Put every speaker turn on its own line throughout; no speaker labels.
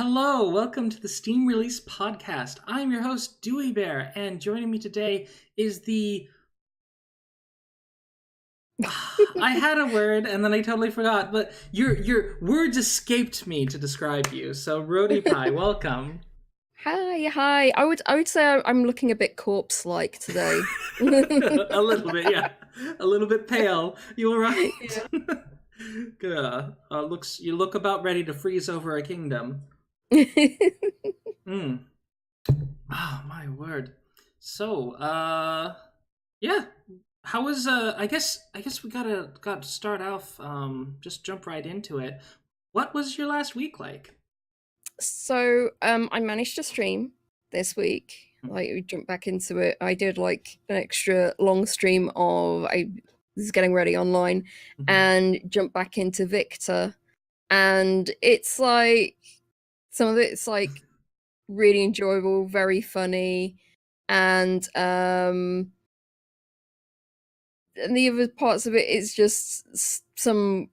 Hello, welcome to the Steam Release Podcast. I'm your host, Dewey Bear, and joining me today is the... I had a word and then I totally forgot, but your words escaped me to describe you. So, Roadypie, welcome.
Hi. I would say I'm looking a bit corpse-like today.
A little bit, yeah. A little bit pale. You were right.
Yeah.
Good. You look about ready to freeze over a kingdom. Hmm. Oh my word. So, yeah. How was I guess we got to start off just jump right into it. What was your last week like?
So, I managed to stream this week. Like, we jumped back into it. I did like an extra long stream of I was getting ready online
Mhm.
and jumped back into Victor. And it's like some of it's like really enjoyable, very funny, and the other parts of it is just some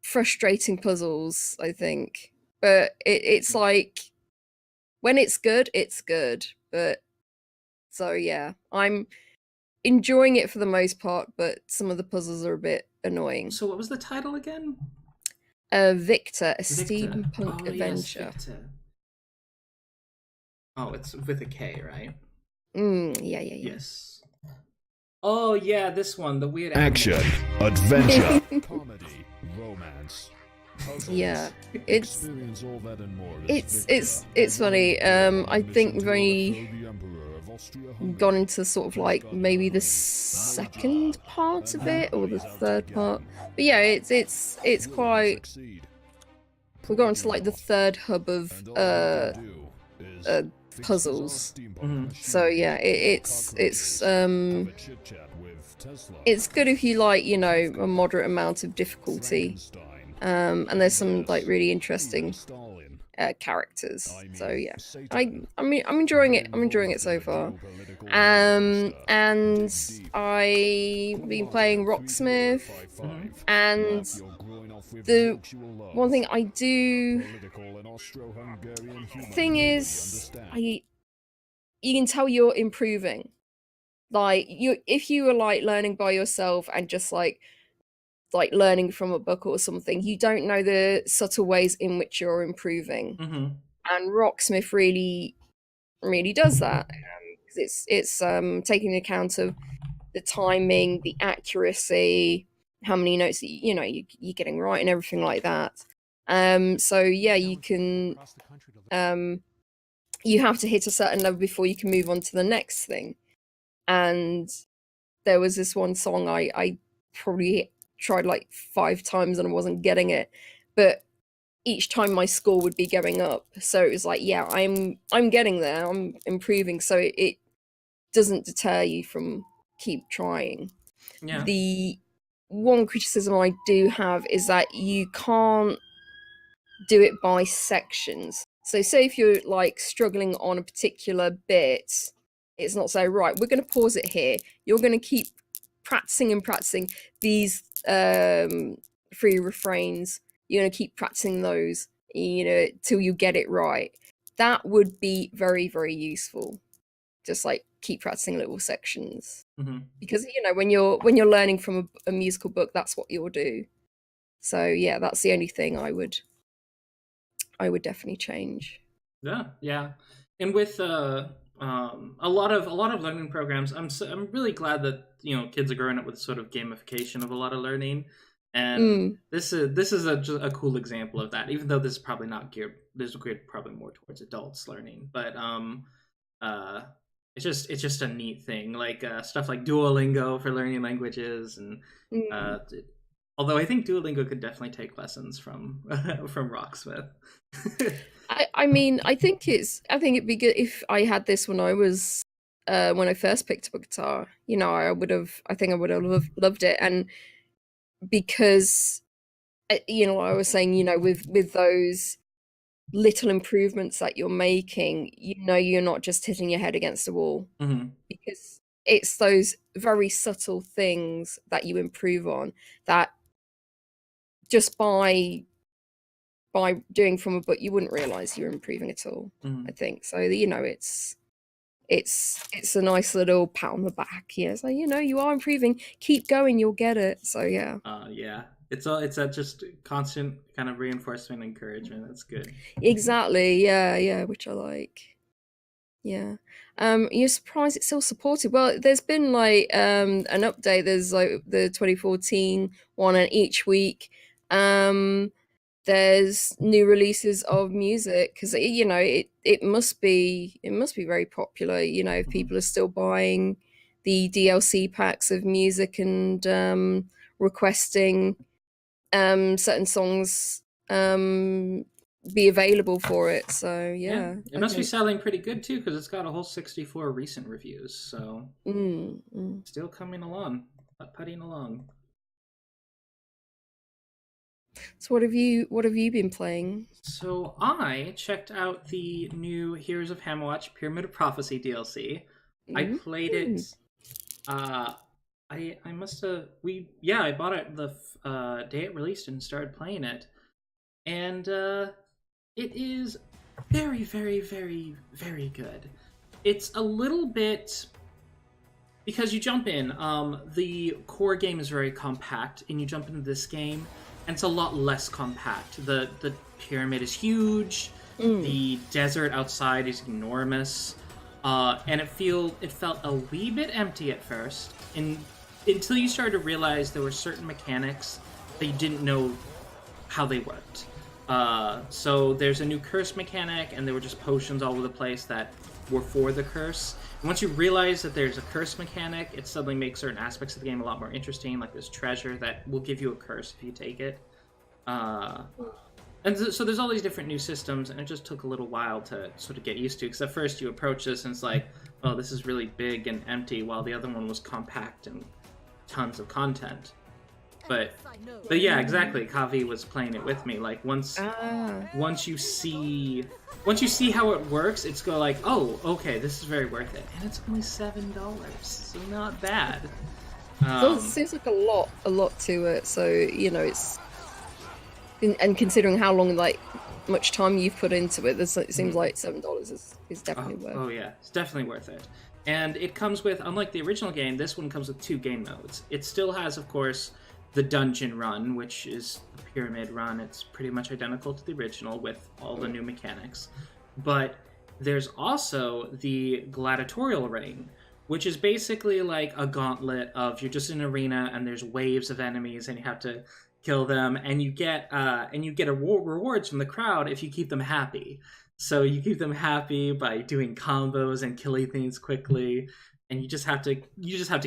frustrating puzzles, I think. But it's like when it's good. But so yeah, I'm enjoying it for the most part, but some of the puzzles are a bit annoying.
So what was the title again?
Victor, a
Victor.
steampunk
Oh yes,
adventure.
Victor. Oh, it's with a K, right?
Yeah.
Yes. Oh yeah, this one, the weird
Action, adventure, comedy, romance.
Yeah, it's
Experience all that and more.
it's funny. I think we've only gone into sort of like maybe the second part of it or the third part. But yeah, it's quite. We've gone into like the third hub of puzzles. So yeah, it's good if you like, you know, a moderate amount of difficulty. And there's some like really interesting characters. So yeah, I'm enjoying it. I'm enjoying it so far. And I've been playing Rocksmith, and the one thing I do thing is you can tell you're improving. Like if you were like learning by yourself and just like learning from a book or something, you don't know the subtle ways in which you're improving.
Mm-hmm.
And Rocksmith really does that, because it's taking account of the timing, the accuracy, how many notes that you're getting right, and everything like that. So yeah, you can you have to hit a certain level before you can move on to the next thing. And there was this one song I probably tried like 5 times and I wasn't getting it, but each time my score would be going up. So it was like, yeah, I'm getting there, I'm improving. So it doesn't deter you from keep trying.
Yeah.
The one criticism I do have is that you can't do it by sections. So say if you're like struggling on a particular bit, it's not say, right, we're going to pause it here. You're going to keep practicing these 3 refrains. You're going to keep practicing those, till you get it right. That would be very, very useful. Just like keep practicing little sections.
Mm-hmm.
Because when you're learning from a musical book, that's what you'll do. So yeah, that's the only thing I would definitely change.
Yeah. And with a lot of learning programs, I'm really glad that kids are growing up with sort of gamification of a lot of learning, and this is a cool example of that. Even though this is probably not geared, this is geared probably more towards adults learning, but it's just a neat thing, like stuff like Duolingo for learning languages, and although I think Duolingo could definitely take lessons from from Rocksmith.
I mean, I think it'd be good if I had this when I was when I first picked up a guitar. I think I would have loved it. And because I was saying, with those little improvements that you're making, you're not just hitting your head against a wall.
Mm-hmm.
Because it's those very subtle things that you improve on, that just by by doing from a book, you wouldn't realize you're improving at all. I think so. It's a nice little pat on the back. Yeah, so you are improving. Keep going, you'll get it. So yeah.
Yeah. It's a just constant kind of reinforcement and encouragement. That's good.
Exactly. Yeah, which I like. Yeah. You're surprised it's still supported. Well, there's been like an update. There's like the 2014 one, and each week there's new releases of music, because it must be very popular, if people are still buying the DLC packs of music and requesting certain songs be available for it. So yeah,
it must be selling pretty good too, because it's got a whole 64 recent reviews. So still coming along, putting along.
So what have you been playing?
So I checked out the new Heroes of Hammerwatch Pyramid of Prophecy DLC. I played it. I bought it the day it released and started playing it, and it is very, very, very, very good. It's a little bit, because you jump in. The core game is very compact, and you jump into this game, and it's a lot less compact. The pyramid is huge. The desert outside is enormous, and it felt a wee bit empty at first, until you started to realize there were certain mechanics that you didn't know how they worked. So there's a new curse mechanic, and there were just potions all over the place that were for the curse. And once you realize that there's a curse mechanic, it suddenly makes certain aspects of the game a lot more interesting, like this treasure that will give you a curse if you take it. So there's all these different new systems, and it just took a little while to sort of get used to, because at first you approach this and it's like, oh, this is really big and empty, while the other one was compact and tons of content. But yeah, exactly. Kavi was playing it with me. Like once you see how it works, it's like, oh, okay, this is very worth it, and it's only $7, so not bad.
So it seems like a lot to it. So it's, and considering how long, like, much time you've put into it, it seems like $7 is definitely worth it.
Oh yeah, it's definitely worth it. And it comes with, unlike the original game, this one comes with 2 game modes. It still has, of course, the dungeon run, which is the pyramid run. It's pretty much identical to the original with all the new mechanics. But there's also the gladiatorial ring, which is basically like a gauntlet of, you're just in an arena and there's waves of enemies and you have to kill them, and you get rewards from the crowd if you keep them happy. So you keep them happy by doing combos and killing things quickly, and you just have to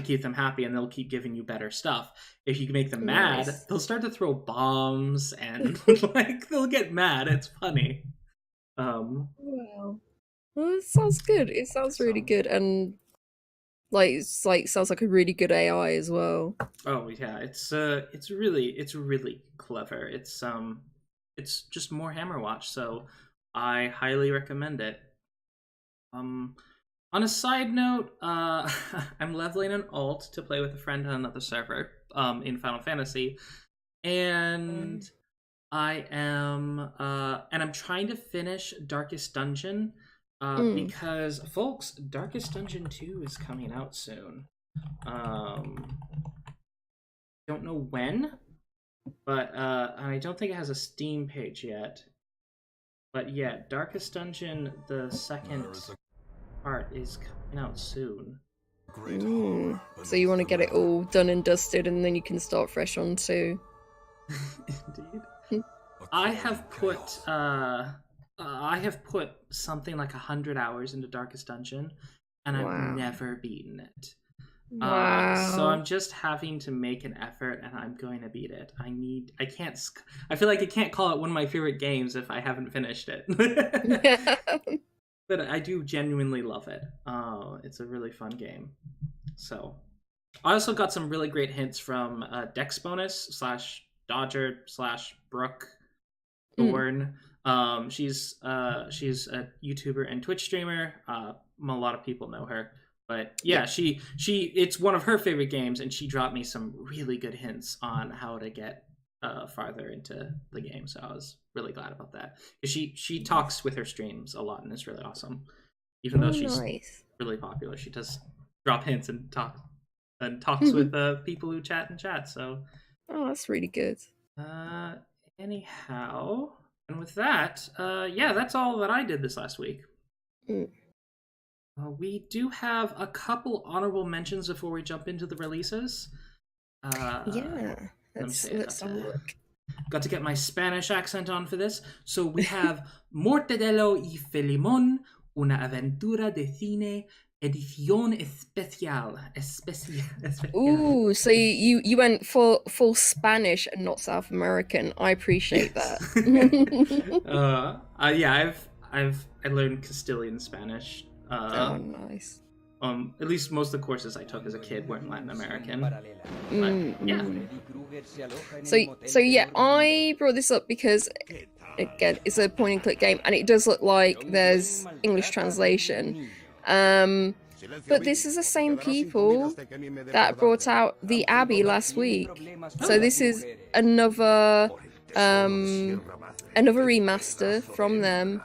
keep them happy, and they'll keep giving you better stuff. If you make them mad, they'll start to throw bombs, and like they'll get mad. It's funny.
Wow. Well, it sounds good. It sounds really good, and sounds like a really good AI as well.
Oh yeah, it's really clever. It's just more Hammerwatch, so I highly recommend it. On a side note, I'm leveling an alt to play with a friend on another server in Final Fantasy, and I'm trying to finish Darkest Dungeon, because, folks, Darkest Dungeon 2 is coming out soon. Don't know when, but I don't think it has a Steam page yet. But yeah, Darkest Dungeon, the second part, is coming out soon.
So you want to get it all done and dusted, and then you can start fresh on 2.
Indeed. I have put something like 100 hours into Darkest Dungeon, and I've never beaten it.
Wow.
So I'm just having to make an effort, and I'm going to beat it. I feel like I can't call it one of my favorite games if I haven't finished it. But I do genuinely love it. It's a really fun game. So I also got some really great hints from Dex Bonus / Dodger / Brooke Thorne. She's a YouTuber and Twitch streamer. A lot of people know her. But yeah, she it's one of her favorite games, and she dropped me some really good hints on how to get farther into the game. So I was really glad about that. She talks with her streams a lot, and it's really awesome. Even though she's really popular, she does drop hints and talks with people who chat and chat. So
that's really good.
Anyhow, and with that, that's all that I did this last week. We do have a couple honorable mentions before we jump into the releases. Let's have a look. Got to get my Spanish accent on for this. So we have Mortadelo y Filemón, una aventura de cine, Edición especial.
Ooh, so you went full Spanish and not South American. I appreciate that.
I learned Castilian Spanish.
Nice.
At least most of the courses I took as a kid weren't Latin American.
So I brought this up because again, it's a point and click game, and it does look like there's English translation. But this is the same people that brought out The Abbey last week. So this is another remaster from them.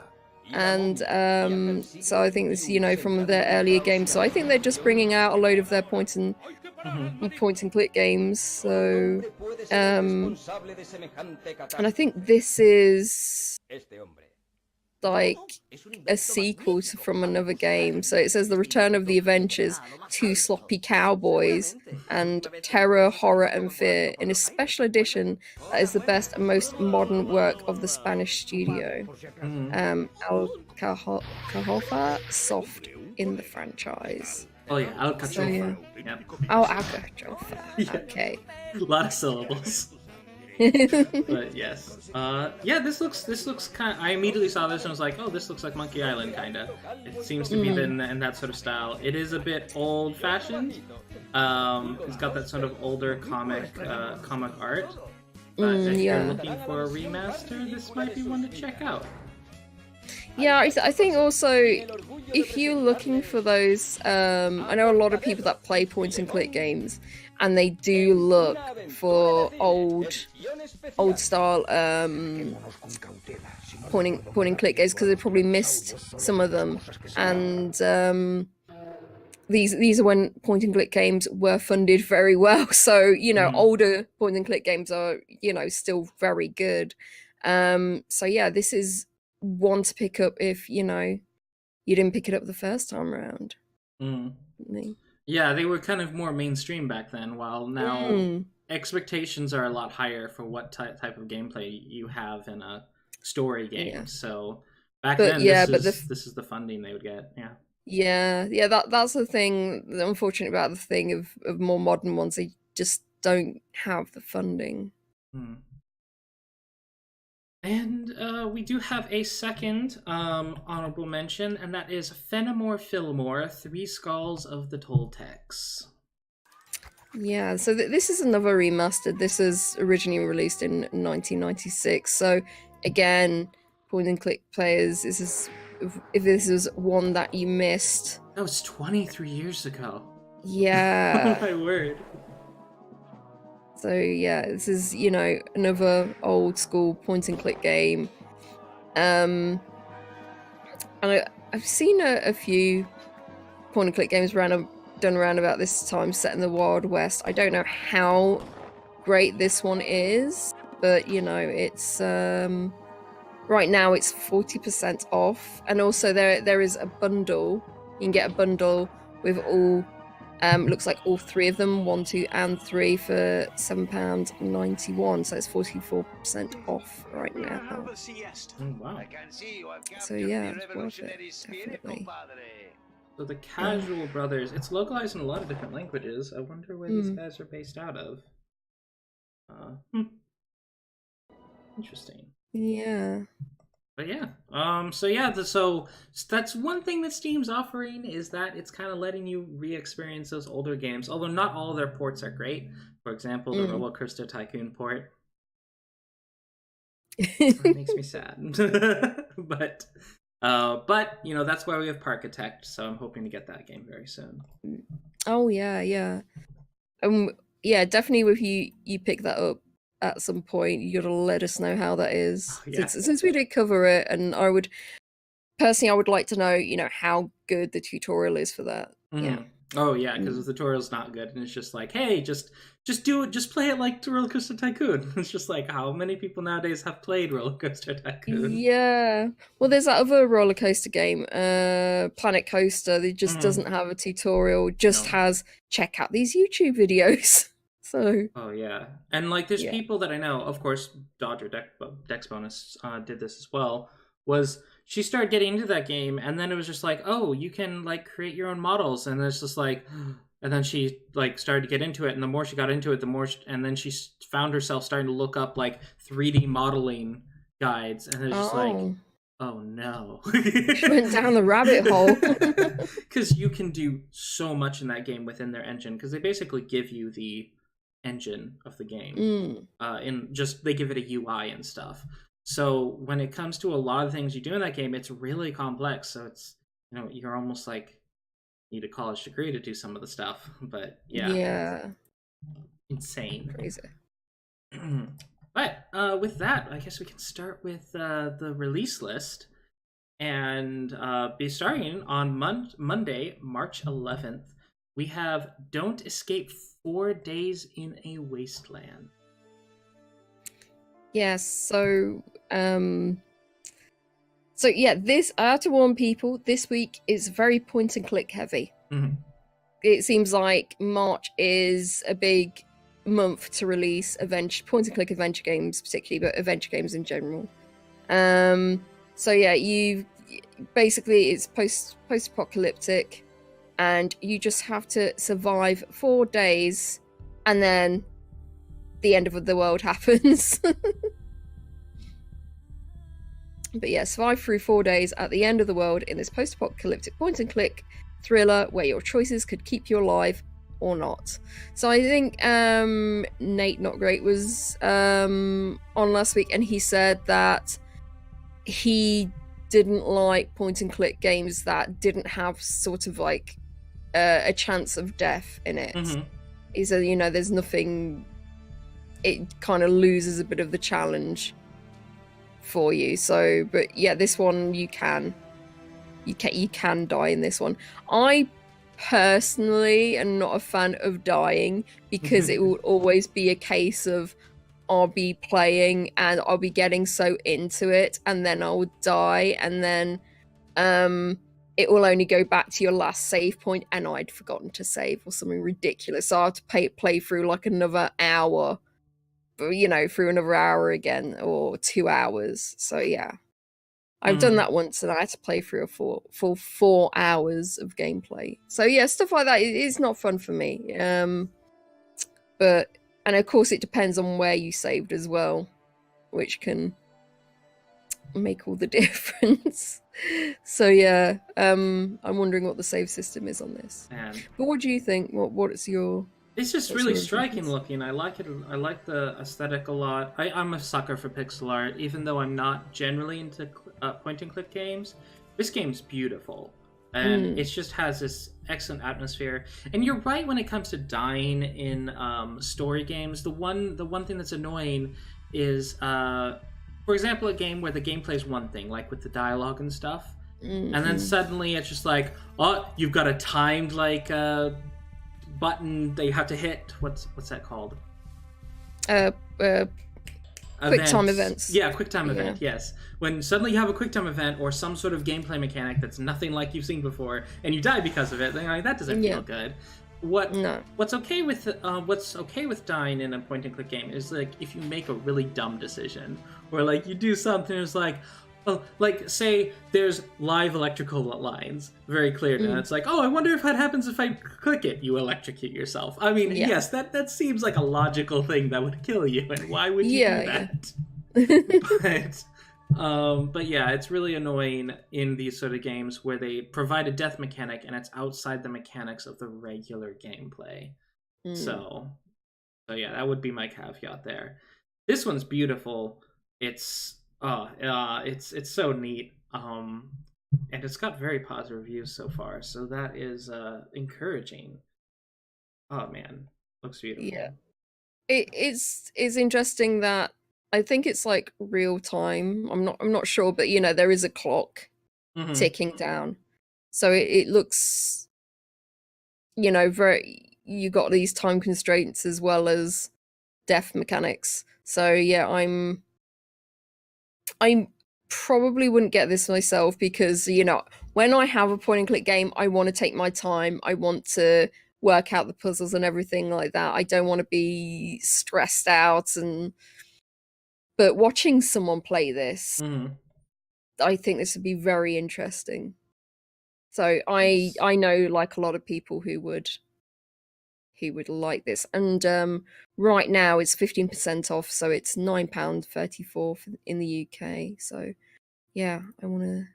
And so I think this, from their earlier games. So I think they're just bringing out a load of their point and click games. So and I think this is like a sequel from another game. So it says The Return of the Adventures, Two Sloppy Cowboys, and Terror, Horror and Fear in a special edition that is the best and most modern work of the Spanish studio. Alcahofa Soft in the franchise.
Oh yeah, Alcachofa. Yep.
Oh, Alcachofa. Yeah. Okay.
A lot of syllables. But yes, this looks kind of. I immediately saw this and was like, oh, this looks like Monkey Island, kind of. It seems to be in that sort of style. It is a bit old-fashioned. It's got that sort of older comic art. But if you're looking for a remaster, this might be one to check out.
Yeah, I think also if you're looking for those, I know a lot of people that play point and click games, and they do look for old style point and click games because they probably missed some of them. And these are when point and click games were funded very well. So older point and click games are still very good. So yeah, this is one to pick up if you didn't pick it up the first time around.
Yeah, they were kind of more mainstream back then, while now expectations are a lot higher for what type of gameplay you have in a story game. So back then, this is the funding they would get. That's the thing. The unfortunate about the thing of more modern ones, they just don't have the funding. And we do have a second honorable mention, and that is Fillmore, Three Skulls of the Toltecs.
Yeah, so this is another remastered. This is originally released in 1996. So again, point and click players, if this is one that you missed.
That was 23 years ago.
Yeah.
Oh my word.
So yeah, this is another old school point and click game, and I've seen a few point and click games done around about this time, set in the Wild West. I don't know how great this one is, but it's right now it's 40% off, and also there is a bundle. You can get a bundle with all. Looks like all three of them, 1, 2, and 3 for £7.91, so it's 44% off right now.
Oh, wow.
So yeah, it's worth it, definitely.
So the Casual Brothers, it's localized in a lot of different languages. I wonder where these guys are based out of. Interesting.
Yeah.
But yeah, so that's one thing that Steam's offering, is that it's kind of letting you re-experience those older games, although not all their ports are great. For example, the Roller Coaster Tycoon port. It makes me sad. But that's why we have Parkitect, so I'm hoping to get that game very soon.
Oh yeah. Yeah, definitely if you pick that up, at some point. You gotta let us know how that is.
Oh, yeah.
Since we did cover it, and I would like to know, how good the tutorial is for that. Yeah.
Oh yeah, because the tutorial's not good, and it's just like, hey, just do it, just play it like Roller Coaster Tycoon. It's just like, how many people nowadays have played Roller Coaster Tycoon?
Yeah. Well, there's that other roller coaster game, Planet Coaster, that just doesn't have a tutorial, just has check out these YouTube videos. So.
Oh yeah, and like there's people that I know. Of course, Dodger Dex Bonus did this as well. Was she started getting into that game, and then it was just like, oh, you can like create your own models, and it's just like, and then she like started to get into it, and the more she got into it, the more, and then she found herself starting to look up like 3D modeling guides, and it's just like, oh no,
she went down the rabbit hole.
Because you can do so much in that game within their engine, because they basically give you the engine of the game, they give it a UI and stuff. So when it comes to a lot of things you do in that game, it's really complex. So it's, you're almost like need a college degree to do some of the stuff. But yeah, insane,
crazy.
But with that, I guess we can start with the release list, and be starting on Monday, March 11th. We have Don't Escape 4 Days in a Wasteland.
Yes, so this, I have to warn people, this week is very point and click heavy. It seems like March is a big month to release point and click adventure games particularly, but adventure games in general. So yeah, you basically, it's post-apocalyptic, and you just have to survive 4 days, and then the end of the world happens. But yeah, survive through 4 days at the end of the world in this post-apocalyptic point-and-click thriller where your choices could keep you alive or not. So I think Nate Not Great was on last week, and he said that he didn't like point-and-click games that didn't have sort of like a chance of death in it. He said, there's nothing, it kind of loses a bit of the challenge for you. So, but yeah, this one you can die in this one. I personally am not a fan of dying, because it will always be a case of I'll be playing and I'll be getting so into it, and then I'll die, and then it will only go back to your last save point, and I'd forgotten to save or something ridiculous. So I have to play through like another hour, through another hour again, or 2 hours. So yeah, I've done that once, and I had to play through a full 4 hours of gameplay. So yeah, stuff like that is not fun for me. But, and of course it depends on where you saved as well, which can make all the difference. So yeah, I'm wondering what the save system is on this. But what do you think? What's your...
It's just really striking looking. I like it. I like the aesthetic a lot. I'm a sucker for pixel art, even though I'm not generally into point-and-click games. This game's beautiful, and it just has this excellent atmosphere. And you're right when it comes to dying in story games. The one thing that's annoying is, for example, a game where the gameplay is one thing, like with the dialogue and stuff, and then suddenly it's just like, oh, you've got a timed button that you have to hit. What's that called?
QuickTime events.
Yeah, QuickTime event. Yes, when suddenly you have a QuickTime event or some sort of gameplay mechanic that's nothing like you've seen before, and you die because of it, then that doesn't feel good. What's okay with dying in a point and click game is like if you make a really dumb decision, or like you do something that's like, oh, like say there's live electrical lines, very clear to it's like, oh, I wonder if that happens if I click it. You electrocute yourself. I mean, yes, that seems like a logical thing that would kill you, and why would you do that? But yeah, it's really annoying in these sort of games where they provide a death mechanic and it's outside the mechanics of the regular gameplay. So yeah, that would be my caveat there. This one's beautiful. It's so neat. And it's got very positive reviews so far, so that is encouraging. Oh man, looks beautiful.
Yeah. It's interesting that I think it's like real time. I'm not sure, but there is a clock ticking down, so it looks very. You got these time constraints as well as death mechanics. So yeah, I probably wouldn't get this myself because when I have a point and click game, I want to take my time. I want to work out the puzzles and everything like that. I don't want to be stressed out but watching someone play this, I think this would be very interesting. So I know like a lot of people who would like this, and right now it's 15% off, so it's £9.34 in the UK. So yeah, I want to.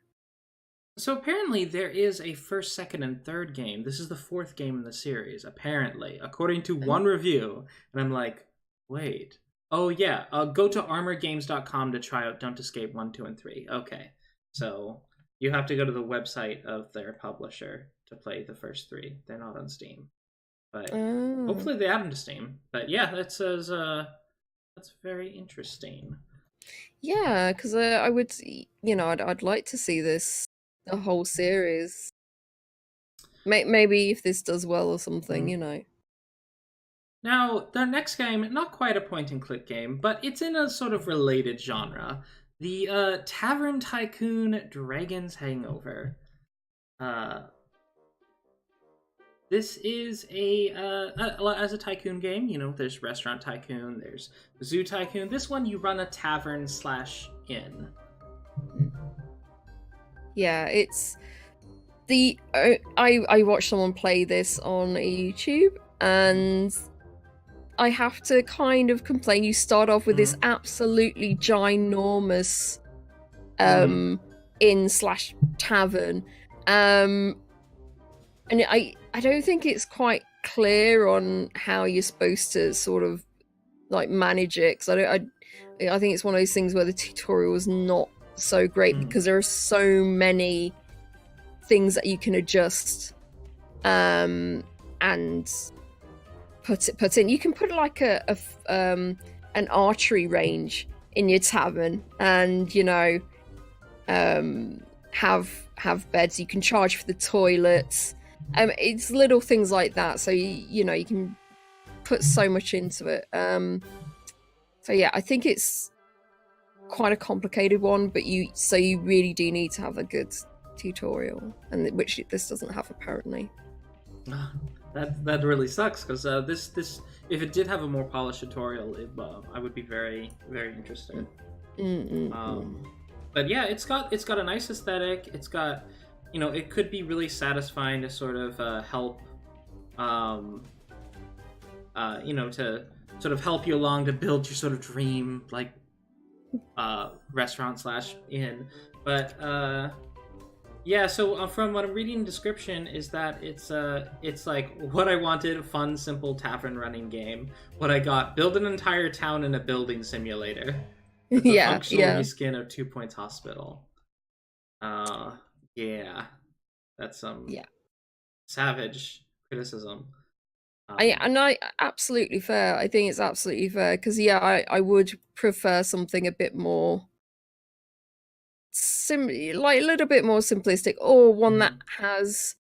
So apparently there is a first, second, and third game. This is the fourth game in the series, apparently, according to one review. And I'm like, wait. Oh yeah, go to armorgames.com to try out Don't Escape 1, 2, and 3. Okay, so you have to go to the website of their publisher to play the first three. They're not on Steam. But hopefully they add them to Steam. But yeah, that says that's very interesting.
Yeah, because I would, I'd like to see the whole series. Maybe if this does well or something,
Now, the next game, not quite a point-and-click game, but it's in a sort of related genre. The Tavern Tycoon Dragon's Hangover. This is as a tycoon game, there's Restaurant Tycoon, there's Zoo Tycoon. This one, you run a tavern/inn.
Yeah, it's I watched someone play this on YouTube, and I have to kind of complain. You start off with this absolutely ginormous inn/tavern, and I don't think it's quite clear on how you're supposed to sort of like manage it, because I think it's one of those things where the tutorial is not so great because there are so many things that you can adjust and put in. You can put like an archery range in your tavern, and have beds. You can charge for the toilets. It's little things like that, so you can put so much into it. So yeah, I think it's quite a complicated one, but you really do need to have a good tutorial, and which this doesn't have apparently.
That really sucks, because this if it did have a more polished tutorial, I would be very, very interested. But yeah, it's got a nice aesthetic. It's got, it could be really satisfying to sort of help, to sort of help you along to build your sort of dream like restaurant/inn. But yeah, so from what I'm reading in the description is that it's like what I wanted: a fun, simple tavern running game. What I got: build an entire town in a building simulator. It's a functional reskin of 2 Points Hospital. Yeah, that's some savage criticism.
I absolutely fair. I think it's absolutely fair, because I would prefer something a bit more like a little bit more simplistic, or one that has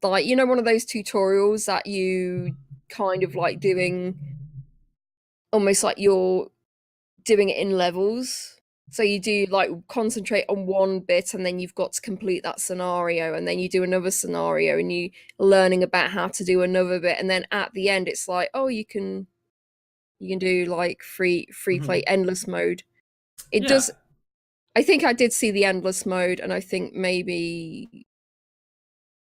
like one of those tutorials that you kind of like doing almost like you're doing it in levels. So you do like concentrate on one bit, and then you've got to complete that scenario, and then you do another scenario, and you learning about how to do another bit, and then at the end it's like, oh, you can do like free play endless mode. It does. I think I did see the endless mode, and I think maybe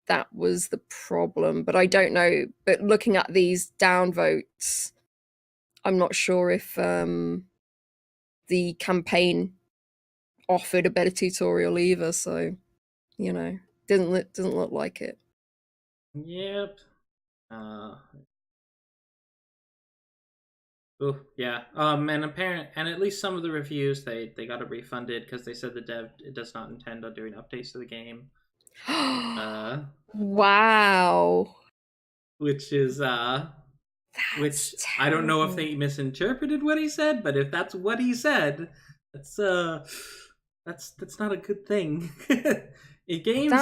that was the problem, but I don't know. But looking at these downvotes, I'm not sure if the campaign offered a better tutorial either, so doesn't look like it.
Yep. Oh yeah. And at least some of the reviews they got it refunded because they said the dev does not intend on doing updates to the game.
Wow.
Which is which I don't know if they misinterpreted what he said, but if that's what he said, that's not a good thing. In games,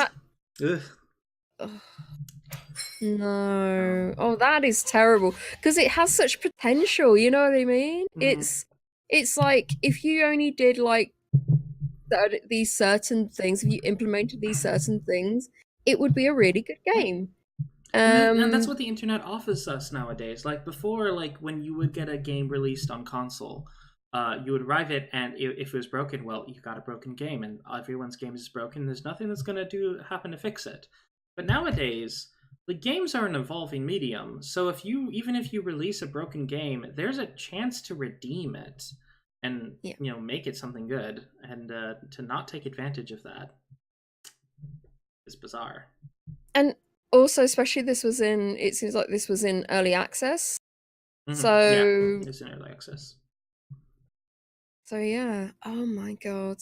no. Oh, that is terrible because it has such potential. You know what I mean? It's like if you only did like these certain things, if you implemented these certain things, it would be a really good game.
And that's what the internet offers us nowadays. Like before, like when you would get a game released on console, you would arrive it, and if it was broken, well, you got a broken game, and everyone's game is broken. There's nothing that's going to happen to fix it. But nowadays, the games are an evolving medium. So even if you release a broken game, there's a chance to redeem it and make it something good. And to not take advantage of that is bizarre.
And also, especially it seems like this was in early access. So
yeah, it's in early access.
So yeah, oh my god.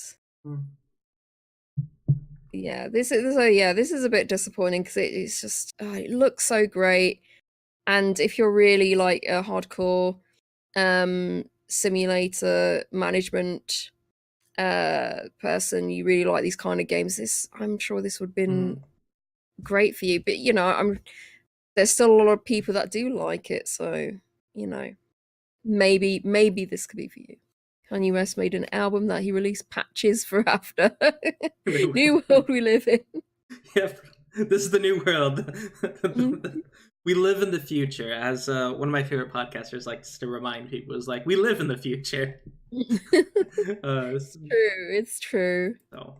Yeah, this is a bit disappointing because it's just it looks so great, and if you're really like a hardcore simulator management person, you really like these kind of games. I'm sure this would have been great for you, but there's still a lot of people that do like it, so maybe this could be for you. Kanye West made an album that he released patches for after. New world we live in.
Yep, this is the new world. We live in the future, as one of my favorite podcasters likes to remind people, is like, we live in the future.
It's true.
So,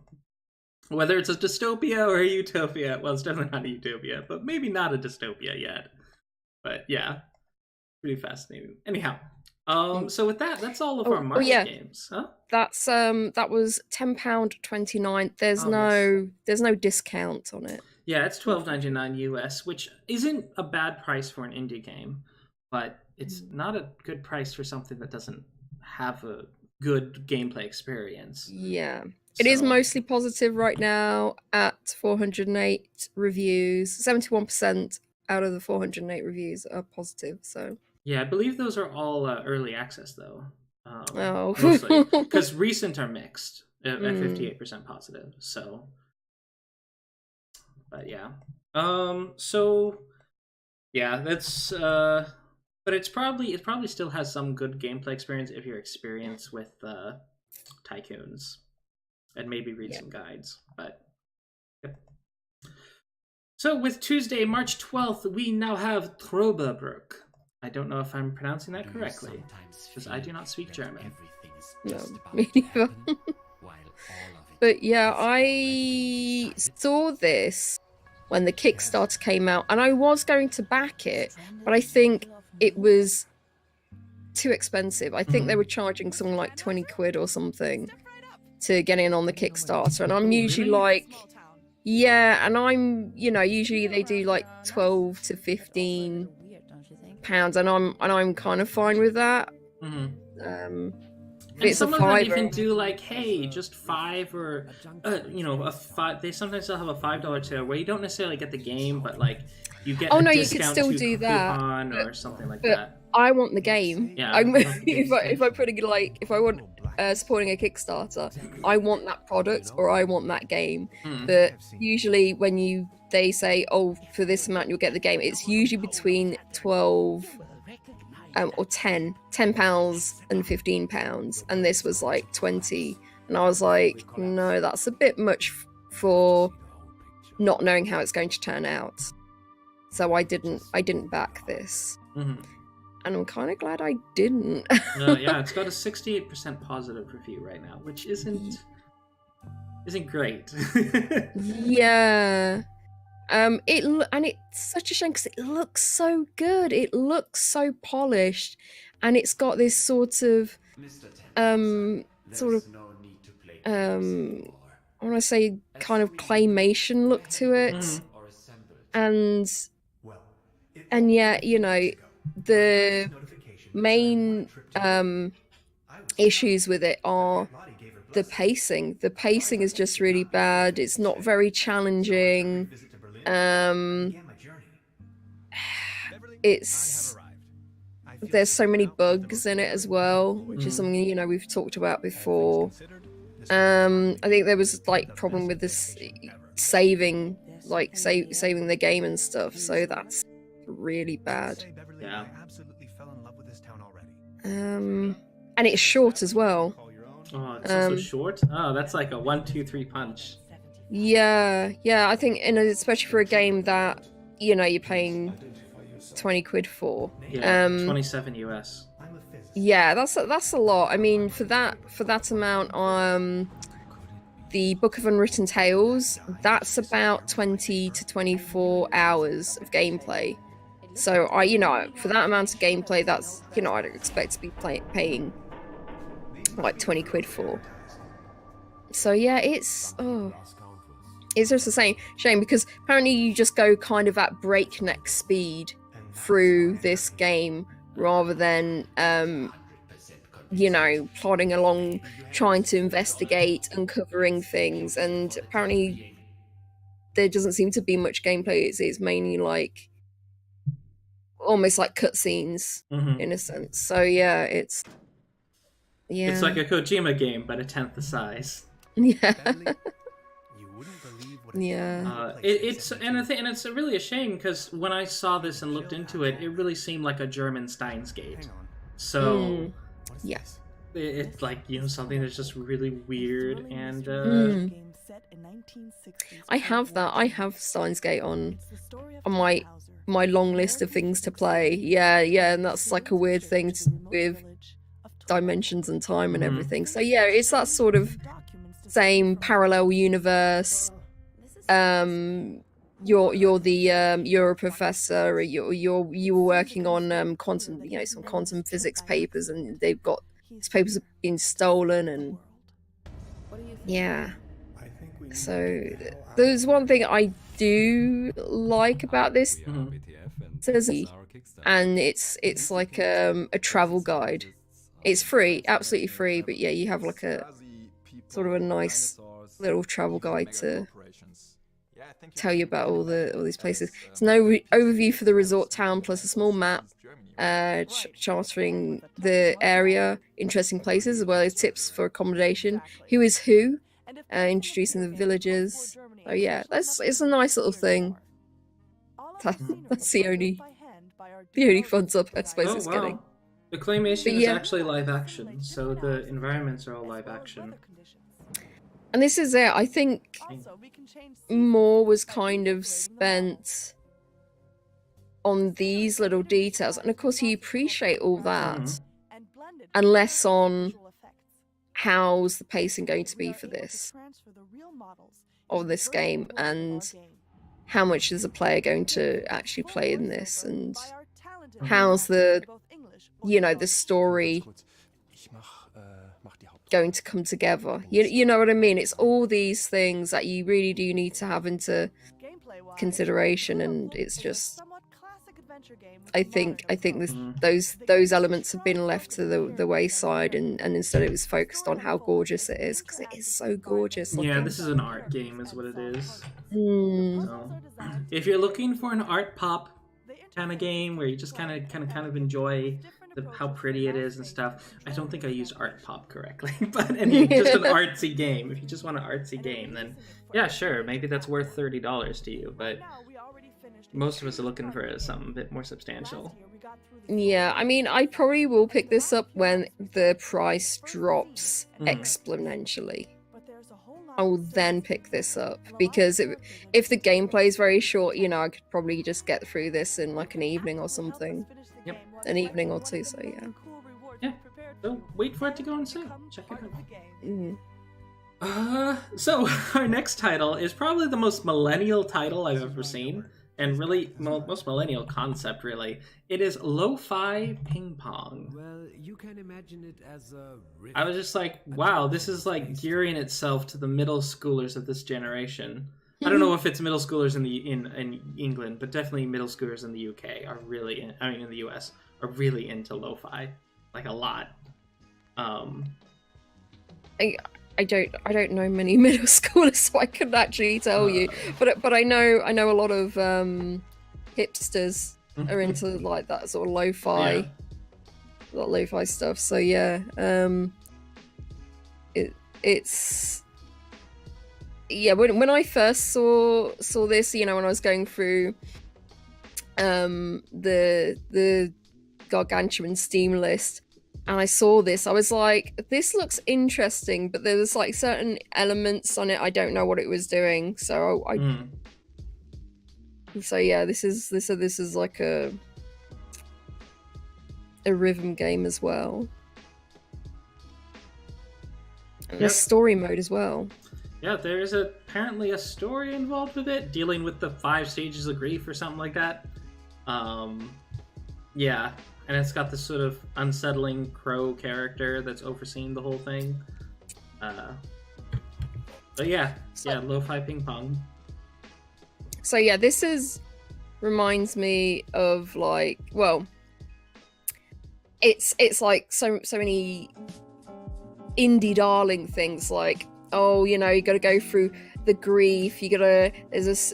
whether it's a dystopia or a utopia, well, it's definitely not a utopia, but maybe not a dystopia yet. But yeah, pretty fascinating. Anyhow, so with that, that's all of our March games. Huh?
That's that was £10.29. There's no discount on it.
Yeah, it's $12.99 US, which isn't a bad price for an indie game, but it's not a good price for something that doesn't have a good gameplay experience.
Yeah. It is mostly positive right now at 408 reviews. 71% out of the 408 reviews are positive, so...
Yeah, I believe those are all early access, though. Mostly. Because recent are mixed at 58% positive, so... But yeah. So... Yeah, that's... But it probably still has some good gameplay experience if you're experienced with Tycoons. And maybe read some guides, but... Yep. So with Tuesday, March 12th, we now have Trüberbrook. I don't know if I'm pronouncing that correctly, because I do not speak German.
No, me neither. But yeah, I saw this when the Kickstarter came out, and I was going to back it, but I think it was too expensive. I think they were charging something like 20 quid or something to get in on the Kickstarter, and I'm usually like, yeah, and I'm, usually they do like 12 to 15 pounds, and I'm kind of fine with that.
And some of them even do like, hey, just $5 or a $5. They sometimes still have a $5 tier where you don't necessarily get the game, but like you get a discount, you can still do that, or something like that.
I want the game. Yeah. If I'm putting it like, if I want supporting a Kickstarter, I want that product or I want that game. But usually when they say, oh, for this amount you'll get the game, it's usually between 12 or £10 and £15, and this was like 20, and I was like, no, that's a bit much for not knowing how it's going to turn out. So I didn't back this. And I'm kind of glad I didn't.
Yeah, it's got a 68% positive review right now, which isn't great.
Yeah. It's such a shame because it looks so good. It looks so polished, and it's got this sort of I want to say kind of claymation look to it. And yeah, the main issues with it are the pacing. The pacing is just really bad. It's not very challenging. It's there's so many bugs in it as well, which is something, you know, we've talked about before. I think there was like problem with this saving the game and stuff, so that's really bad.
Yeah.
And it's short as well.
Oh, it's also short? Oh, that's like a 1, 2, 3 punch.
Yeah, I think, especially for a game that, you know, you're paying 20 quid for.
Yeah, 27 US.
Yeah, that's a lot. I mean, for that amount, the Book of Unwritten Tales, that's about 20 to 24 hours of gameplay. So for that amount of gameplay, that's, you know, I'd expect to be paying like 20 quid for. So yeah, it's just the shame because apparently you just go kind of at breakneck speed through this game rather than you know, plodding along, trying to investigate, uncovering things, and apparently there doesn't seem to be much gameplay. It's mainly like almost like cutscenes in a sense. So yeah, it's
like a Kojima game, but a tenth the size.
Yeah. Yeah.
It's really a shame because when I saw this and looked into it, it really seemed like a German Steins Gate. So
yes,
it's like, you know, something that's just really weird and.
I have that. I have Steins Gate on my long list of things to play. Yeah, and that's like a weird thing with dimensions and time and everything. So yeah, it's that sort of same parallel universe. You're a professor. You were working on quantum, you know, some quantum physics papers, and they've got these papers have been stolen, and yeah. So there's one thing I do like about this, and it's like a travel guide. It's free, absolutely free, but yeah, you have like a sort of a nice little travel guide to tell you about all these places. It's an overview for the resort town plus a small map, charting the area, interesting places, as well as tips for accommodation. Who is who? Introducing the villagers. Oh yeah, it's a nice little thing. That's the only fun stuff I suppose it's getting.
The claymation is actually live action, so the environments are all live action.
And this is it. I think more was kind of spent on these little details, and of course you appreciate all that, and less on how's the pacing going to be for this game, and how much is a player going to actually play in this, and how's the story going to come together. You know what I mean? It's all these things that you really do need to have into consideration, and it's just I think those elements have been left to the wayside, and instead it was focused on how gorgeous it is, because it is so gorgeous.
Yeah, this is an art game is what it is. So, if you're looking for an art pop kind of game where you just kind of enjoy how pretty it is and stuff, I don't think I used art pop correctly, but just an artsy game. If you just want an artsy game, then yeah, sure, maybe that's worth $30 to you, but most of us are looking for something a bit more substantial.
Yeah, I mean, I probably will pick this up when the price drops exponentially. I will then pick this up, because if the gameplay is very short, you know, I could probably just get through this in like an evening or something.
Yep.
An evening or two, so yeah.
Yeah, so wait for it to go on sale. Check it out. So our next title is probably the most millennial title I've ever seen, and really most millennial concept, really. It is Lo-Fi Ping Pong.
Well, you can imagine it as a
I was just like, wow, this is like gearing itself to the middle schoolers of this generation. I don't know if it's middle schoolers in England, but definitely middle schoolers in the UK are really in the US are really into lo-fi, like a lot.
I don't know many middle schoolers, so I couldn't actually tell you. But I know a lot of hipsters are into like that sort of lo-fi lo-fi stuff. So yeah, it's when I first saw this, when I was going through the gargantuan Steam list, and I saw this, I was like, this looks interesting, but there was like certain elements on it I don't know what it was doing. So so yeah, this is like a rhythm game as well, and a story mode as well.
Yeah, there's apparently a story involved with it, dealing with the 5 stages of grief or something like that. Yeah, and it's got this sort of unsettling crow character that's overseeing the whole thing. But yeah, lo-fi ping pong.
So yeah, this reminds me of like, well, it's like so many indie darling things, like, oh, you gotta go through the grief, there's this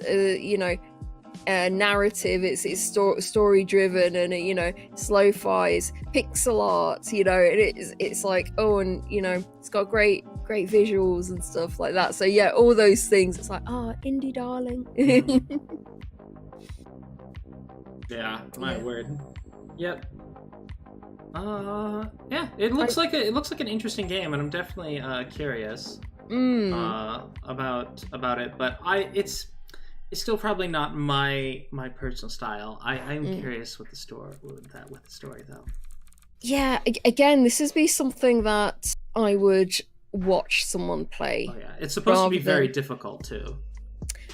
narrative, it's story driven, and it's lo-fi, it's pixel art, it's like, oh, and it's got great visuals and stuff like that. So yeah, all those things, it's like, indie darling.
Yeah, my word. Yep. Yeah, it looks like an interesting game, and I'm definitely curious about it. But it's still probably not my personal style. I'm curious with the story though.
Yeah, again, this would be something that I would watch someone play.
Oh yeah, it's supposed to be very difficult too.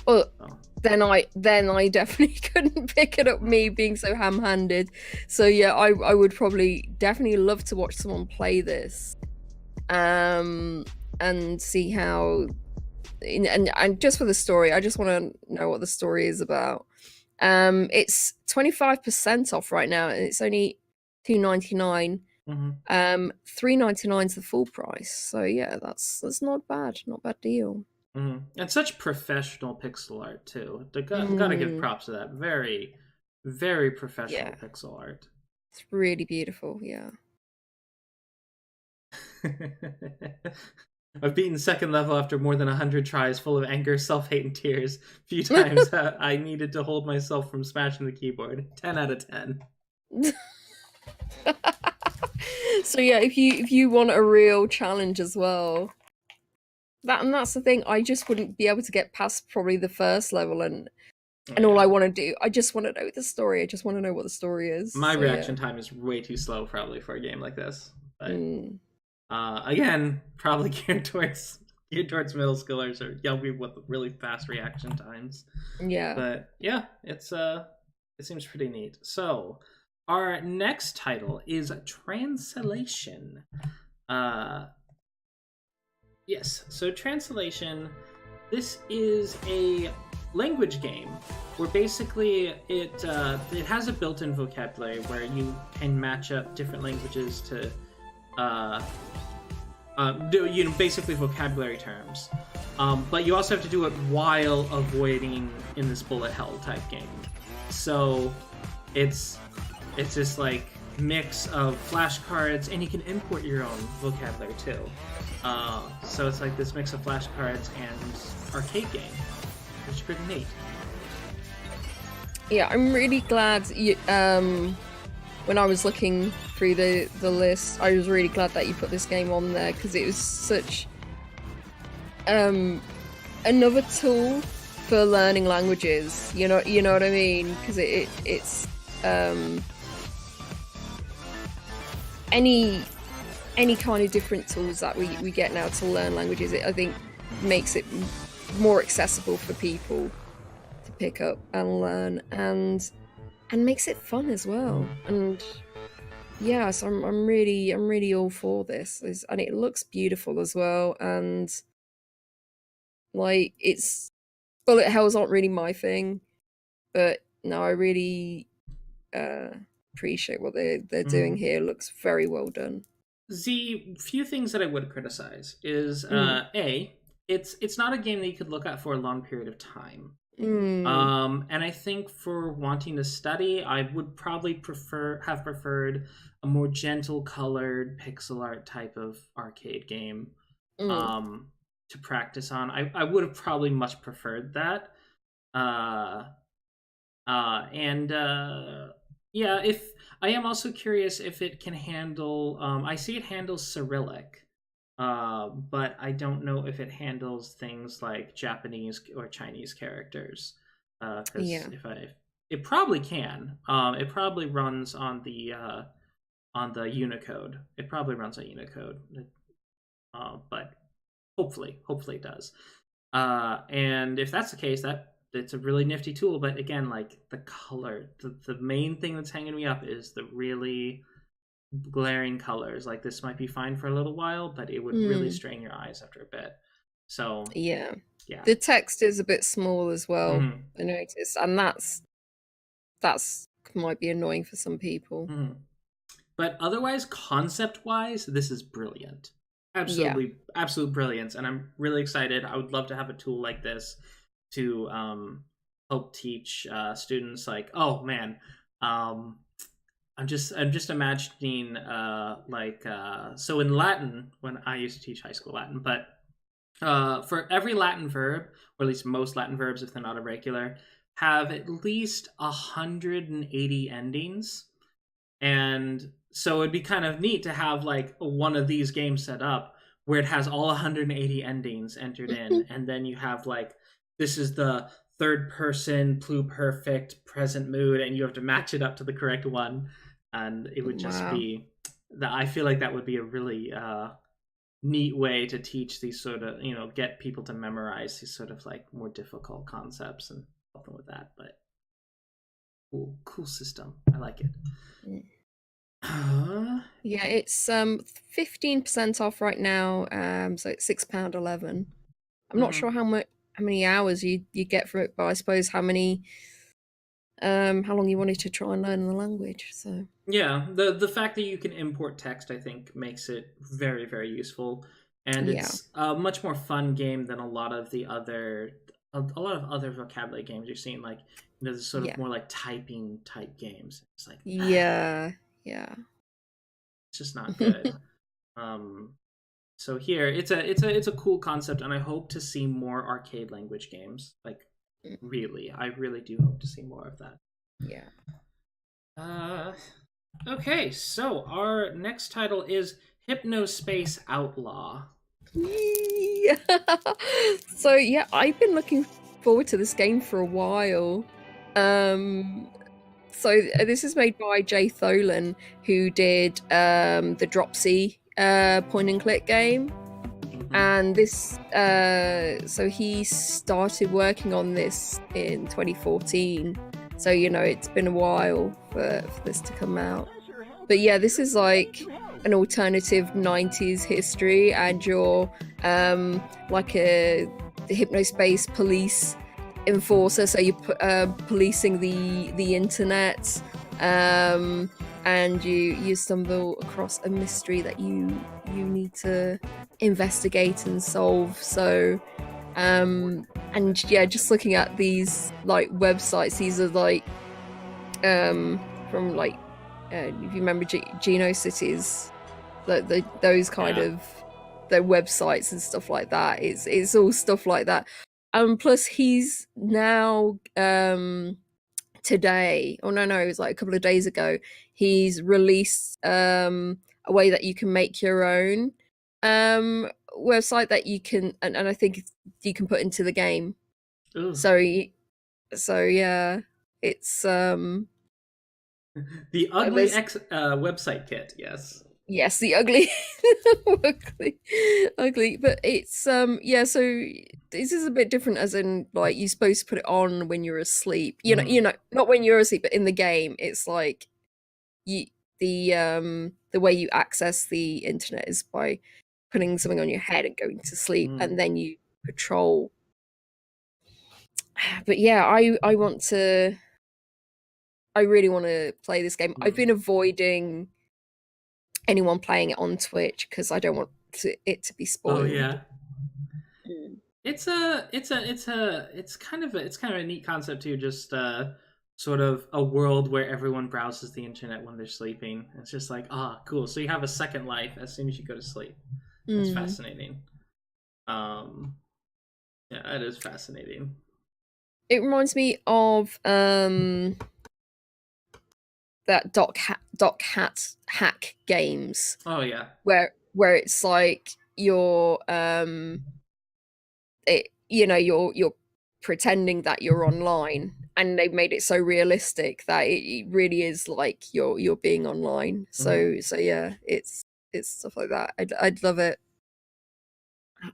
Well, then I definitely couldn't pick it up, me being so ham-handed. So yeah, I would probably definitely love to watch someone play this, and see how, and just for the story, I just want to know what the story is about. It's 25% off right now, and it's only $2.99. $3.99 is the full price. So yeah, that's not bad deal.
And such professional pixel art too. Gotta give props to that. Very, very professional pixel art.
It's really beautiful. Yeah.
I've beaten second level after more than 100 tries, full of anger, self-hate, and tears. A few times I needed to hold myself from smashing the keyboard. 10 out of 10.
So yeah, if you want a real challenge as well, that's the thing. I just wouldn't be able to get past probably the first level, and all I want to do, I just want to know the story. I just want to know what the story is.
My reaction time is way too slow, probably, for a game like this. But again, probably geared towards middle schoolers or young people with really fast reaction times.
Yeah.
But yeah, it seems pretty neat. So our next title is Trancelation. Yes, so Trancelation, this is a language game where basically it has a built-in vocabulary where you can match up different languages to basically vocabulary terms. But you also have to do it while avoiding in this bullet hell type game. So it's this like mix of flashcards, and you can import your own vocabulary too. So it's like this mix of flashcards and arcade game, which is pretty neat.
Yeah, I'm really glad you, when I was looking through the list, I was really glad that you put this game on there, because it was such another tool for learning languages. You know what I mean? Because it's any kind of different tools that we get now to learn languages, I think makes it more accessible for people to pick up and learn, and makes it fun as well. And yeah, so I'm really all for this, and it looks beautiful as well. And like, it's bullet hells aren't really my thing, but no, I really appreciate what they're doing here. It looks very well done.
The few things that I would criticize is A, it's not a game that you could look at for a long period of time. And I think for wanting to study, I would probably have preferred a more gentle colored pixel art type of arcade game to practice on. I would have probably much preferred that. Yeah, if I am also curious if it can handle. I see it handles Cyrillic, but I don't know if it handles things like Japanese or Chinese characters. Because it probably can. It probably runs on the Unicode. It probably runs on Unicode, but hopefully it does. And if that's the case, it's a really nifty tool. But again, like the color, the main thing that's hanging me up is the really glaring colors. Like this might be fine for a little while, but it would really strain your eyes after a bit. So
yeah, the text is a bit small as well. I noticed, and that's might be annoying for some people.
But otherwise, concept wise, this is brilliant. Absolute brilliance, and I'm really excited. I would love to have a tool like this to help teach students. Like, oh man, I'm just imagining so in Latin, when I used to teach high school Latin, but for every Latin verb, or at least most Latin verbs, if they're not irregular, have at least 180 endings. And so it'd be kind of neat to have like one of these games set up where it has all 180 endings entered in, and then you have like, this is the third person pluperfect present mood, and you have to match it up to the correct one. And it would just be that. I feel like that would be a really neat way to teach these sort of, get people to memorize these sort of like more difficult concepts and help them with that. But cool system. I like it.
Yeah, it's 15% off right now. So it's £6.11. I'm not sure how many hours you get for it, but I suppose how long you wanted to try and learn the language. So
yeah, the fact that you can import text, I think, makes it very, very useful, and it's a much more fun game than a lot of other vocabulary games you're seeing, like this sort of more like typing type games. It's like it's just not good. So here it's a cool concept, and I hope to see more arcade language games. Like I really do hope to see more of that.
Yeah.
Okay, so our next title is Hypnospace Outlaw.
So yeah, I've been looking forward to this game for a while. So this is made by Jay Tholen, who did the Dropsy point and click game. And this so he started working on this in 2014. So it's been a while for this to come out. But yeah, this is like an alternative 90s history, and you're like the Hypnospace police enforcer, so you're policing the internet, and you stumble across a mystery that you need to investigate and solve. So and yeah, just looking at these like websites, these are like from like if you remember Geno Cities, those kind of their websites and stuff like that. It's all stuff like that. Plus he's now today, it was like a couple of days ago, he's released a way that you can make your own website that you can and I think you can put into the game.
Ooh.
So yeah, it's
the ugly website kit.
Yes, the ugly ugly, but it's yeah, so this is a bit different, as in like you're supposed to put it on when you're asleep, you know, not when you're asleep, but in the game it's like the way you access the internet is by putting something on your head and going to sleep, and then you patrol. But yeah, I really want to play this game. I've been avoiding anyone playing it on Twitch because I don't want it to be spoiled.
Oh yeah. It's kind of a neat concept too. Just sort of a world where everyone browses the internet when they're sleeping. It's just like, cool. So you have a second life as soon as you go to sleep. That's fascinating. Yeah, it is fascinating.
It reminds me of that Doc Hat hack games.
Oh yeah.
Where it's like you're you're pretending that you're online, and they've made it so realistic that it really is like you're being online. So yeah, it's stuff like that. I'd love it.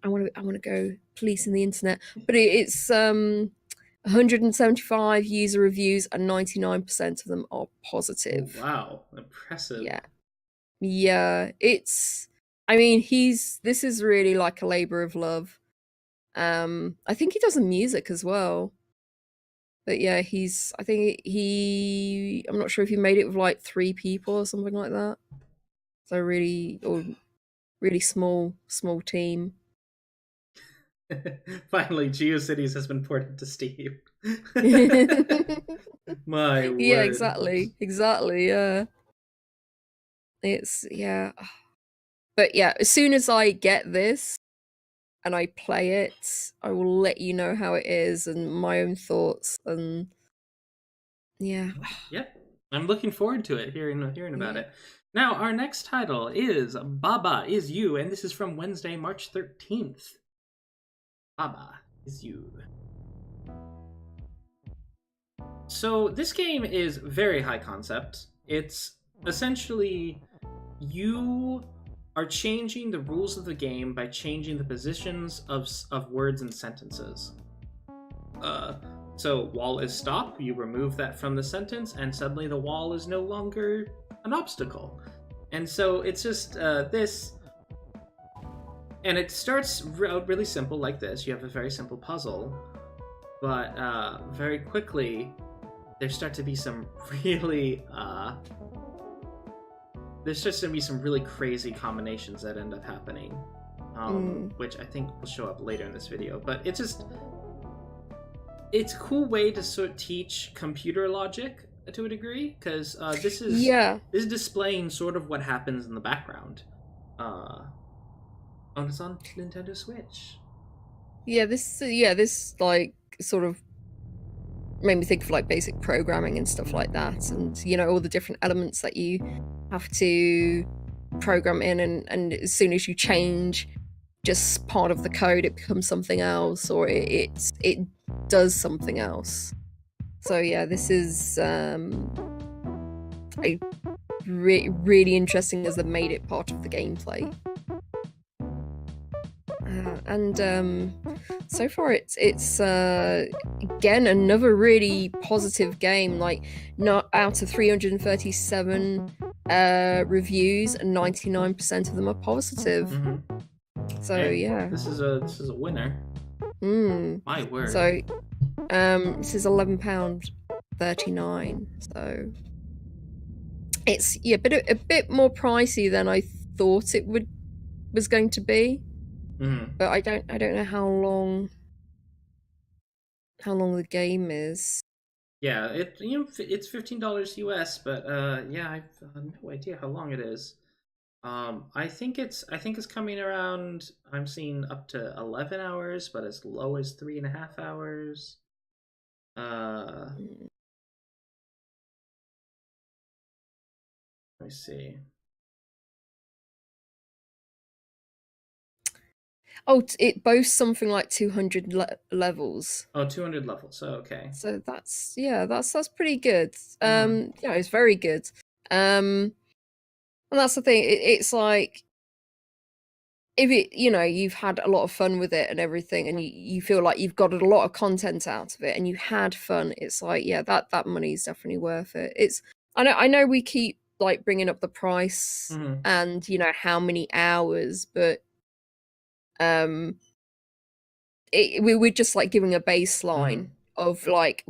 I want to go policing the internet, but it's 175 user reviews and 99% of them are positive.
Oh, wow, impressive.
Yeah, it's. I mean, this is really like a labor of love. I think he does the music as well. But yeah, I think I'm not sure if he made it with like 3 people or something like that. So really small team.
Finally, GeoCities has been ported to Steam. My word.
Yeah, exactly. Yeah. It's But yeah, as soon as I get this and I play it, I will let you know how it is and my own thoughts, and yeah.
Yep. I'm looking forward to it, hearing about it. Now, our next title is Baba Is You, and this is from Wednesday, March 13th. Baba Is You. So, this game is very high concept. It's essentially you are changing the rules of the game by changing the positions of words and sentences. So wall is stop, you remove that from the sentence, and suddenly the wall is no longer an obstacle. And so it's just this, and it starts really simple like this. You have a very simple puzzle, but very quickly there start to be some really there's just going to be some really crazy combinations that end up happening, which I think will show up later in this video. But it's a cool way to sort of teach computer logic to a degree, because this is displaying sort of what happens in the background. And it's on Nintendo Switch. Yeah,
this like sort of made me think of like basic programming and stuff like that, and all the different elements that you have to program in, and as soon as you change just part of the code, it becomes something else, or it does something else. So yeah, this is really interesting as they've made it part of the gameplay. And so far it's again another really positive game. Like, not out of 337 reviews, and 99% of them are positive. So yeah,
this is a winner. My word.
So this is £11.39. So it's a bit more pricey than I thought it was going to be. But I don't know how long the game is.
Yeah, it's $15 US, but yeah, I've no idea how long it is. I think it's coming around. I'm seeing up to 11 hours, but as low as 3.5 hours. Let me see.
Oh, it boasts something like 200 levels.
Oh, 200 levels. Oh, okay.
So that's pretty good. It's very good. And that's the thing. It's like, if you've had a lot of fun with it and everything, and you feel like you've got a lot of content out of it, and you had fun, it's like, yeah, that money is definitely worth it. I know we keep like bringing up the price and how many hours, but we're just like giving a baseline of like,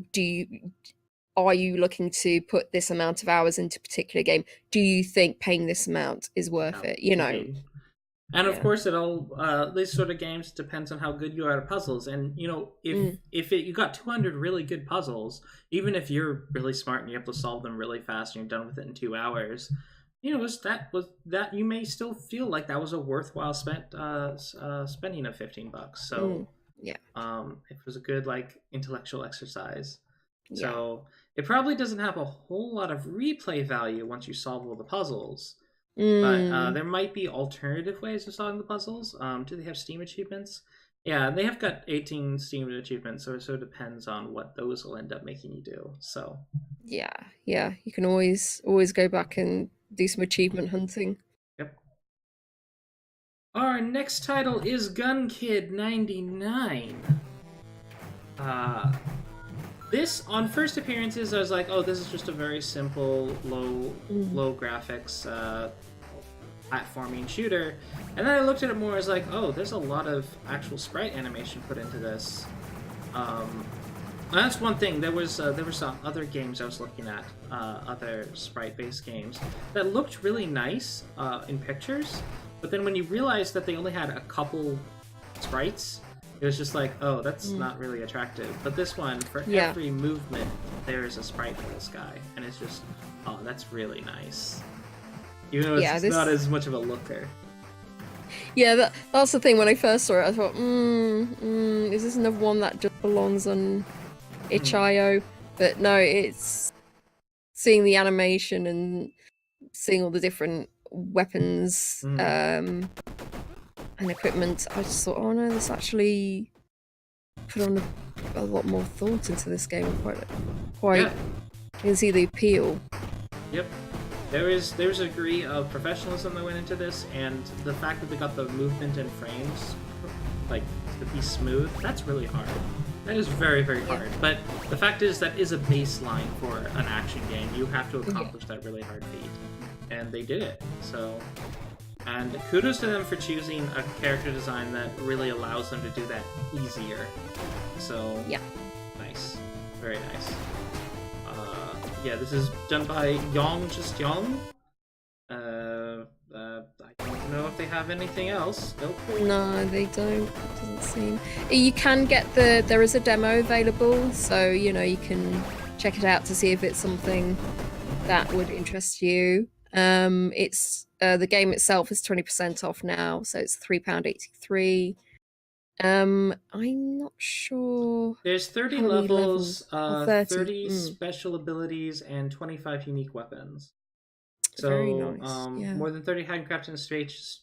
are you looking to put this amount of hours into a particular game? Do you think paying this amount is worth it?
And of course, it all these sort of games depends on how good you are at puzzles. And you know, if you got 200 really good puzzles, even if you're really smart and you have to solve them really fast and you're done with it in 2 hours, you know, that you may still feel like that was a worthwhile spending of $15. So it was a good like intellectual exercise. Yeah. So it probably doesn't have a whole lot of replay value once you solve all the puzzles. But there might be alternative ways of solving the puzzles. Do they have Steam achievements? Yeah, they have got 18 Steam achievements, so it depends on what those will end up making you do. So
yeah, you can always go back and do some achievement hunting.
Yep. Our next title is Gunkid 99. This, on first appearances, I was like, oh, this is just a very simple, low graphics platforming shooter. And then I looked at it more as like, oh, there's a lot of actual sprite animation put into this. And that's one thing. There were some other games I was looking at, other sprite-based games, that looked really nice in pictures. But then when you realize that they only had a couple sprites, it was just like, oh, that's not really attractive. But this one, for every movement, there is a sprite for this guy. And it's just, oh, that's really nice. Even though it's not as much of a looker.
Yeah, that's the thing. When I first saw it, I thought, is this another one that just belongs on itch.io? But no, it's seeing the animation and seeing all the different weapons and equipment. I just thought, oh no, this actually put on a lot more thought into this game. Quite, you can see the appeal.
Yep. There's a degree of professionalism that went into this, and the fact that they got the movement and frames like to be smooth, that's really hard. That is very, very hard. But the fact is that is a baseline for an action game. You have to accomplish that really hard feat. And they did it. So, and kudos to them for choosing a character design that really allows them to do that easier. So, nice. Very nice. Yeah, this is done by Yong. I don't know if they have anything else. Nope.
No, they don't. It doesn't seem. You can get there is a demo available, so you know you can check it out to see if it's something that would interest you. It's the game itself is 20% off now, so it's £3.83. I'm not sure.
There's 30 levels, 30 special abilities, and 25 unique weapons. So,
very nice.
More than 30 handcrafted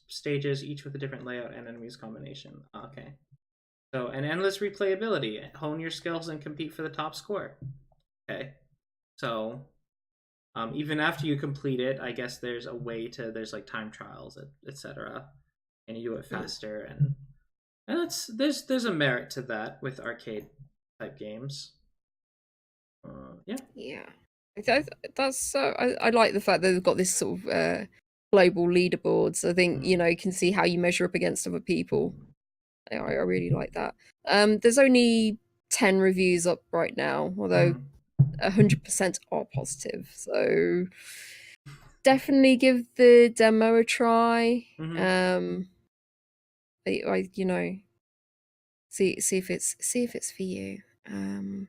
stages, each with a different layout and enemies combination. Okay. So, an endless replayability. Hone your skills and compete for the top score. Okay. So, even after you complete it, I guess there's a way to, there's like time trials, etc. And you do it faster, and there's a merit to that with arcade type games.
Yeah. That's I like the fact that they've got this sort of global leaderboards. I think you know you can see how you measure up against other people. I really like that. There's only 10 reviews up right now, although 100% are positive. So definitely give the demo a try. I you know see if it's for you. And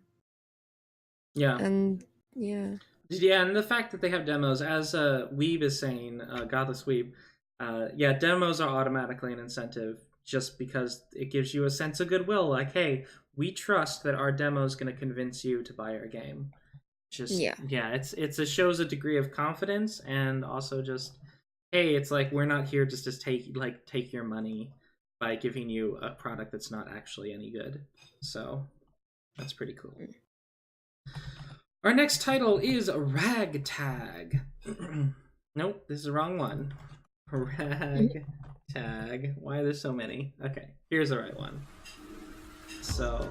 and the fact that they have demos, as Weeb is saying, Godless Weeb, demos are automatically an incentive just because it gives you a sense of goodwill. Like, hey, we trust that our demo is going to convince you to buy our game. It shows a degree of confidence, and also just, hey, it's like we're not here just to take your money by giving you a product that's not actually any good. So that's pretty cool. Our next title is RagTag. Nope, this is the wrong one. RagTag. Why are there so many? Okay, here's the right one. So,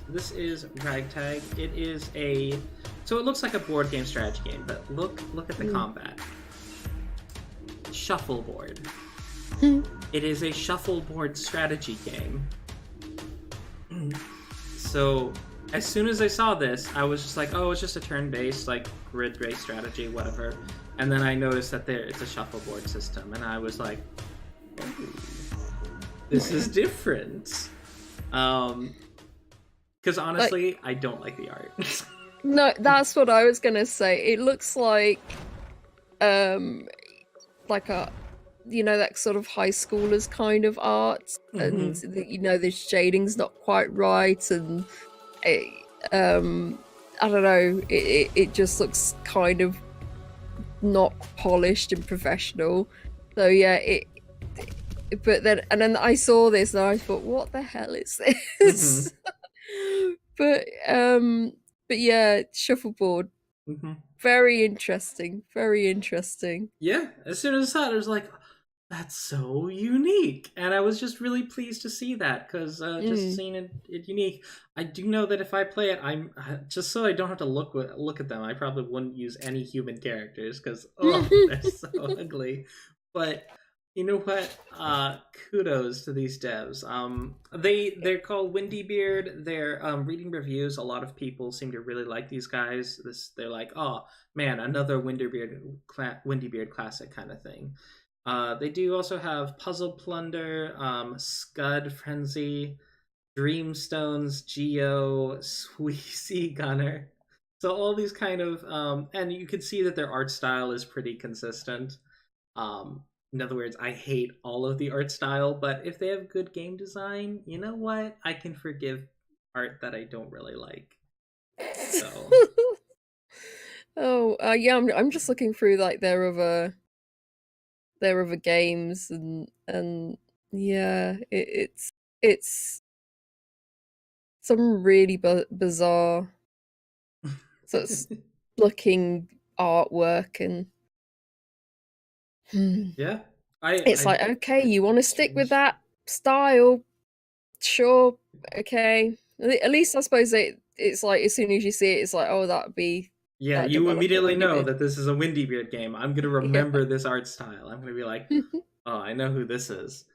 this is RagTag. It is so it looks like a board game strategy game, but look at the combat. Shuffleboard. It is a shuffleboard strategy game. So, as soon as I saw this, I was just like, oh, it's just a turn-based, like, grid-based strategy, whatever. And then I noticed that it's a shuffleboard system, and I was like, this is different. Because honestly, I don't like the art.
No, that's what I was gonna say. It looks like a, that sort of high schoolers kind of art, and the shading's not quite right, and I don't know. It just looks kind of not polished and professional. So yeah, but then I saw this and I thought, what the hell is this? But yeah, shuffleboard. Very interesting. Very interesting.
Yeah, as soon as I saw it, I was like, that's so unique. And I was just really pleased to see that, because just seeing it unique. I do know that if I play it, I'm just so I don't have to look at them, I probably wouldn't use any human characters, because they're so ugly. But you know what? Kudos to these devs. They're called Windybeard. They're reading reviews. A lot of people seem to really like these guys. They're like, oh man, another Windybeard classic kind of thing. They do also have Puzzle Plunder, Scud Frenzy, Dreamstones, Geo, Sweezy Gunner. So all these kind of and you can see that their art style is pretty consistent. In other words, I hate all of the art style, but if they have good game design, you know what? I can forgive art that I don't really like. So.
Yeah, I'm just looking through like their other games, and yeah, it's some really bizarre sort of looking artwork, and
yeah,
it's like, okay, you want to stick with that style, sure, okay. At least I suppose it's like, as soon as you see it, it's like, oh, that'd be.
Yeah, you immediately know that this is a Windybeard game. I'm going to remember this art style. I'm going to be like, oh, I know who this is.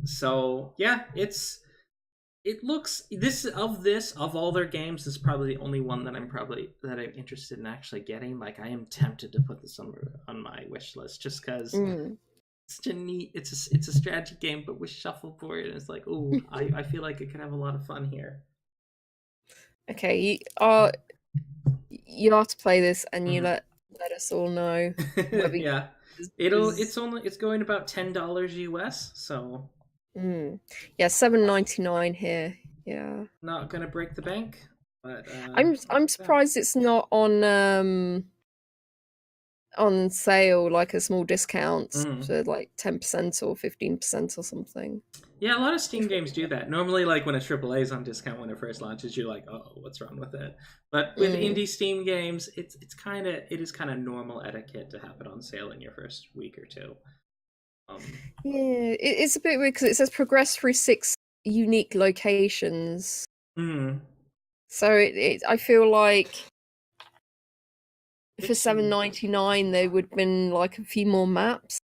So, yeah, of all their games, this is probably the only one that I'm interested in actually getting. Like, I am tempted to put this on my wish list, just because it's such a neat, it's a strategy game, but with shuffleboard, and it's like, oh, I feel like it could have a lot of fun here.
Okay, you have to play this, and you let us all know.
Yeah, it's going about $10 US. So
yeah, $7.99 here. Yeah,
not gonna break the bank, but
I'm surprised it's not on sale, like a small discount for like 10% or 15% or something.
Yeah, a lot of Steam games do that. Normally, like when a AAA is on discount when it first launches, you're like, oh, what's wrong with it? But with indie Steam games, it is kind of normal etiquette to have it on sale in your first week or two.
Yeah, it's a bit weird because it says progress through 6 unique locations. So I feel like for $7.99 there would have been like a few more maps.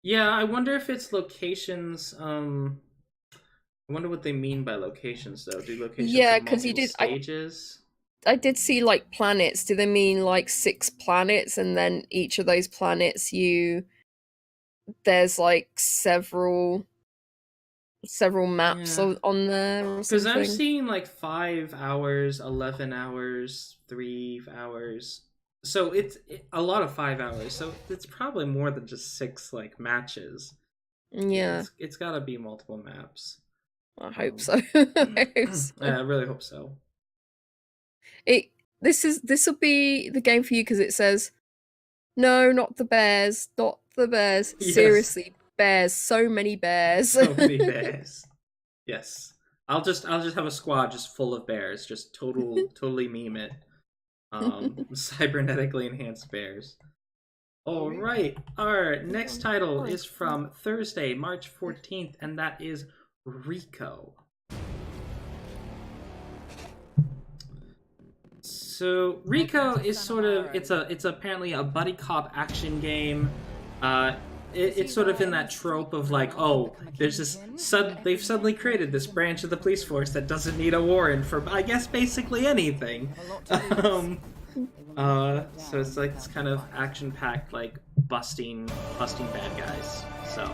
Yeah, I wonder if it's locations. I wonder what they mean by locations, though. Do locations have multiple stages?
I did see like planets. Do they mean like 6 planets, and then each of those planets there's like several maps on there or something?
Because I'm seeing like 5 hours, 11 hours, 3 hours. So it's a lot of 5 hours. So it's probably more than just 6 like matches.
Yeah,
it's got to be multiple maps.
I hope so. I
really hope so.
This will be the game for you, because it says, no, not the bears. Yes. Seriously, bears. So many bears.
So many bears. Yes, I'll just have a squad just full of bears. Just totally meme it. Cybernetically enhanced bears. All right, our next title is from Thursday, March 14th, and that is RICO. So RICO is sort of it's apparently a buddy cop action game. It's sort of in that trope of like, oh, there's this they've suddenly created this branch of the police force that doesn't need a warrant for, I guess, basically anything. So it's like this kind of action-packed, like busting bad guys. So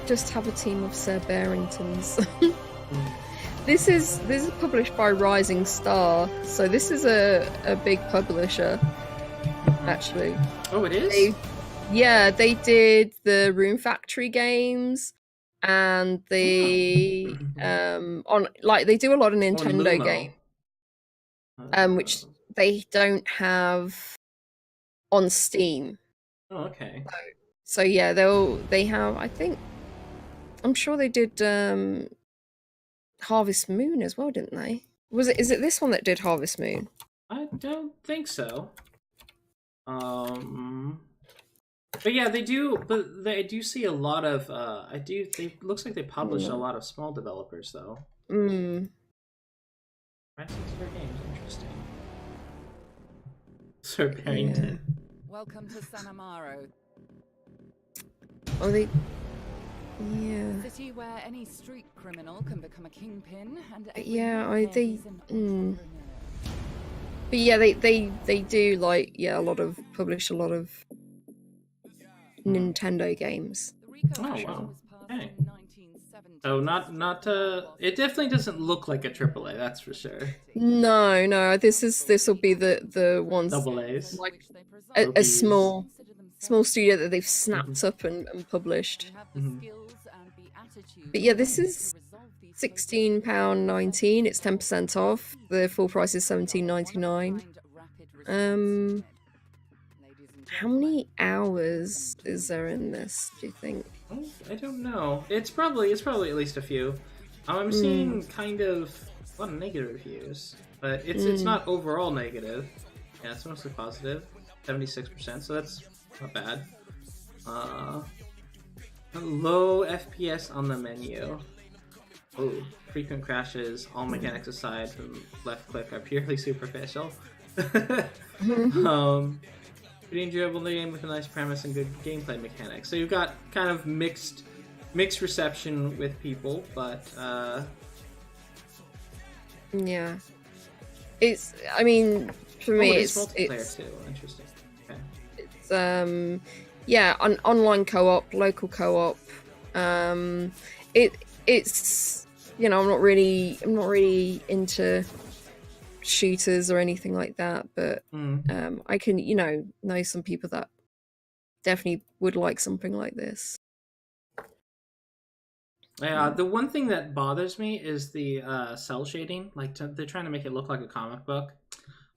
Just have a team of Sir Barringtons. This is published by Rising Star, so this is a big publisher, actually.
Oh, it is?
They did the Rune Factory games, and they they do a lot of Nintendo games, which they don't have on Steam.
Oh, okay.
So yeah, they have. I'm sure they did Harvest Moon as well, didn't they? Is it this one that did Harvest Moon?
I don't think so. But yeah, they do. But I do see a lot of. Looks like they publish a lot of small developers, though.
Mm.
Right, Square Games, interesting. Sir Barrington.
Yeah. Welcome to San Amaro.
Oh, they. Yeah.
A city where any street criminal can become a kingpin, and
But yeah, they do publish a lot of Nintendo games.
Oh wow. Okay. So not it definitely doesn't look like a AAA, that's for sure.
No, this will be the ones
Double A's.
Like a small studio that they've snapped up and published. But yeah, this is £16.19. It's 10% off. The full price is $17.99. How many hours is there in this, do you think?
Oh, I don't know. It's probably at least a few. I'm seeing kind of a lot of negative reviews, but it's not overall negative. Yeah, it's mostly positive, 76%. So that's not bad. Low FPS on the menu. Oh, frequent crashes. All mechanics aside from left click are purely superficial. Pretty enjoyable game with a nice premise and good gameplay mechanics. So you've got kind of mixed reception with people, but
yeah, for me it's
multiplayer too. Interesting. Okay.
It's online co-op, local co-op. It's I'm not really into shooters or anything like that, but I can know some people that definitely would like something like this.
Yeah, the one thing that bothers me is the cell shading. Like they're trying to make it look like a comic book.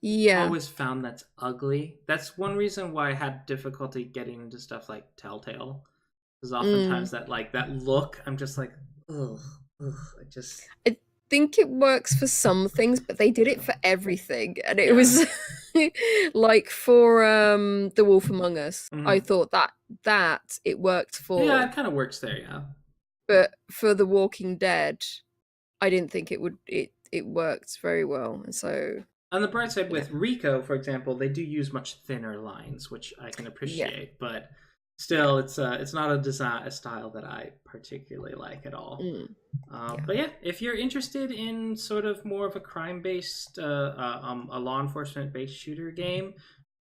Yeah,
I always found that's ugly. That's one reason why I had difficulty getting into stuff like Telltale, because oftentimes that look, I'm just like, ugh.
I think it works for some things, but they did it for everything, and it was like for The Wolf Among Us. I thought that it worked for.
Yeah, it kind of works there, yeah.
But for The Walking Dead, I didn't think it would. It worked very well, and so.
On the bright side, with RICO, for example, they do use much thinner lines, which I can appreciate, but still, it's not a style that I particularly like at all. But yeah, if you're interested in sort of more of a crime-based, a law enforcement-based shooter game,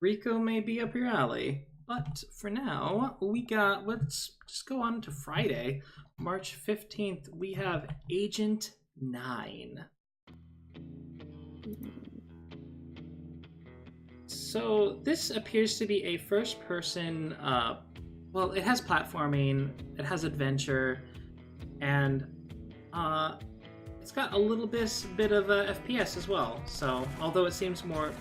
RICO may be up your alley. But for now, let's just go on to Friday, March 15th. We have Agent 9. So this appears to be a first-person. Well, it has platforming, it has adventure, and it's got a little bit of FPS as well. So although it seems more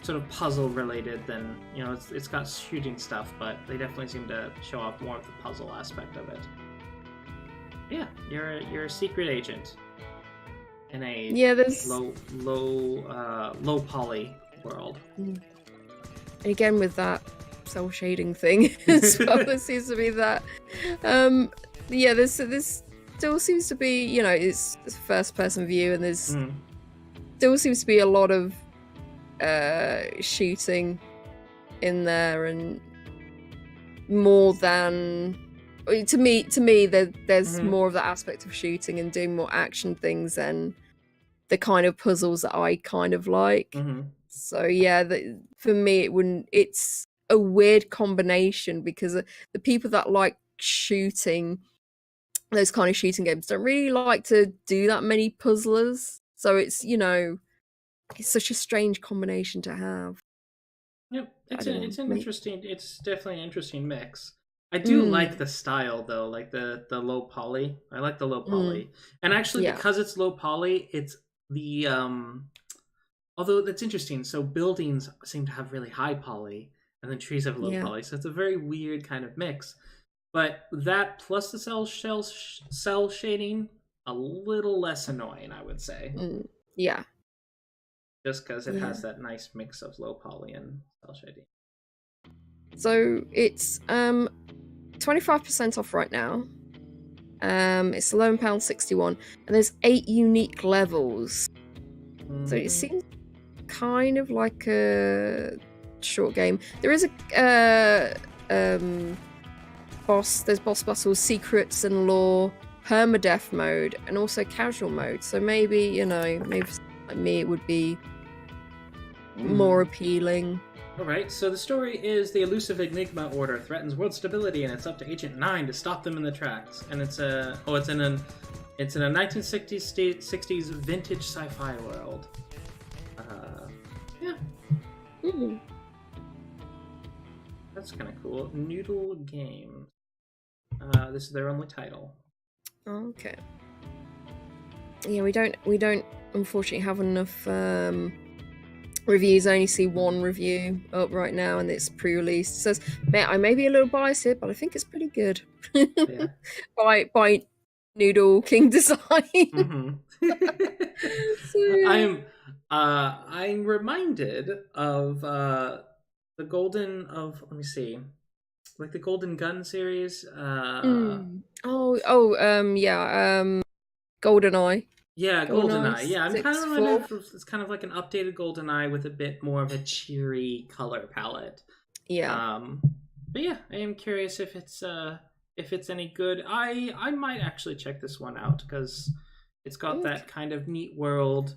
sort of puzzle-related than it's got shooting stuff, but they definitely seem to show off more of the puzzle aspect of it. Yeah, you're a secret agent in a low poly world.
And again with that cell shading thing as well, there seems to be that. This still seems to be, it's a first person view, and there's still seems to be a lot of shooting in there, and more than to me there's more of that aspect of shooting and doing more action things than the kind of puzzles that I kind of like. So yeah, for me it's a weird combination, because the people that like shooting, those kind of shooting games don't really like to do that many puzzlers. So it's, you know, it's such a strange combination to have.
Yep, it's definitely an interesting mix. I do
Mm.
like the style though, like the low poly. I like the low poly. And actually
Yeah.
because it's low poly, it's the although that's interesting. So buildings seem to have really high poly and then trees have low
Yeah.
poly. So it's a very weird kind of mix. But that plus the cell shading, a little less annoying, I would say.
Yeah.
Just because it has that nice mix of low poly and cell shading.
So it's 25% off right now. It's £11.61, and there's 8 unique levels. So it seems kind of like a short game. There is a boss. There's boss battles, secrets and lore, permadeath mode, and also casual mode. So maybe, you know, maybe for someone like me, it would be more appealing.
Alright, so the story is the elusive Enigma Order threatens world stability, and it's up to Agent 9 to stop them in the tracks. And it's in a 1960s vintage sci-fi world. Yeah. That's kind of cool. Noodle Game. This is their only title.
Okay. Yeah, we don't unfortunately have enough reviews. I only see one review up right now, and it's pre-released. It says, I may be a little biased here, but I think it's pretty good.
Yeah.
by Noodle King Design. So, yeah.
I'm reminded of the Golden Gun series.
GoldenEye.
Yeah, GoldenEye. Yeah, I'm kind of reminded
6-4.
it's kind of like an updated GoldenEye with a bit more of a cheery color palette.
Yeah.
But yeah, I am curious if it's any good. I might actually check this one out because it's got that kind of neat world.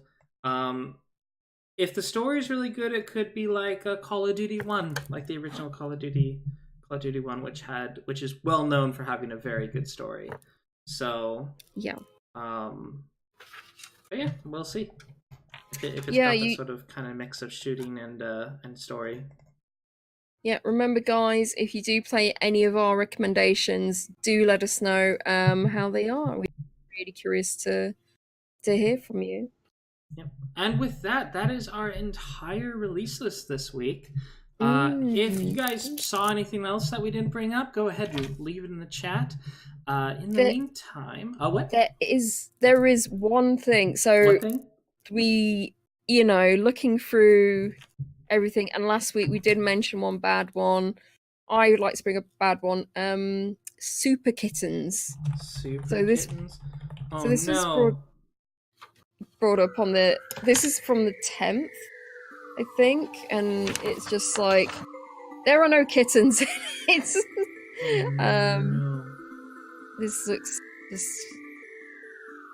If the story is really good, it could be like a Call of Duty 1, like the original Call of Duty 1, which is well known for having a very good story. So
yeah.
But yeah, we'll see if it's got the sort of kind of mix of shooting and story.
Yeah, remember guys, if you do play any of our recommendations, do let us know how they are. We're really curious to hear from you.
Yep. And with that is our entire release list this week. If you guys saw anything else that we didn't bring up, go ahead and leave it in the chat. In the meantime, what?
There is one thing. So
one thing?
we, looking through everything, and last week we did mention one bad one. I would like to bring up a bad one. Super Kittens.
Kittens.
So this is brought up on this is from the 10th, I think, and it's just like there are no kittens. It's this looks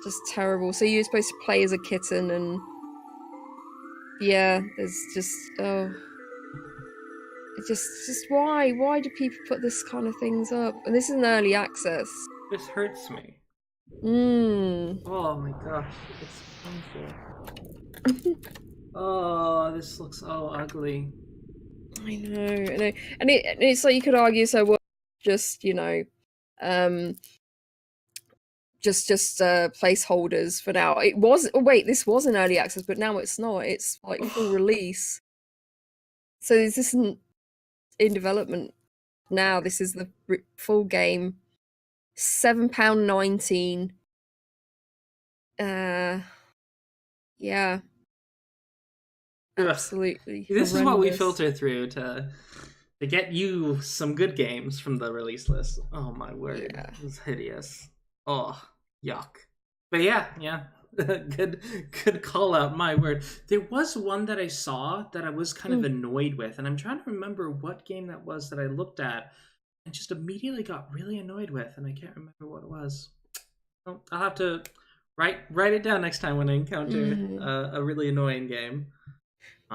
just terrible. So you're supposed to play as a kitten, and yeah, there's just it's just why do people put this kind of things up? And this is an early access.
This hurts me. Oh my gosh, it's painful. Oh, this looks so ugly.
I know, and it's like you could argue, so well, just just placeholders for now. It was this was an early access, but now it's not. It's like full release. So this isn't in development now. This is the full game. £7.19. Yeah. Absolutely.
This is what we filter through to get you some good games from the release list. Oh my word. Yeah. It's hideous. Oh, yuck. But yeah. good call out, my word. There was one that I saw that I was kind of annoyed with, and I'm trying to remember what game that was that I looked at and just immediately got really annoyed with, and I can't remember what it was. I'll have to write it down next time when I encounter a really annoying game.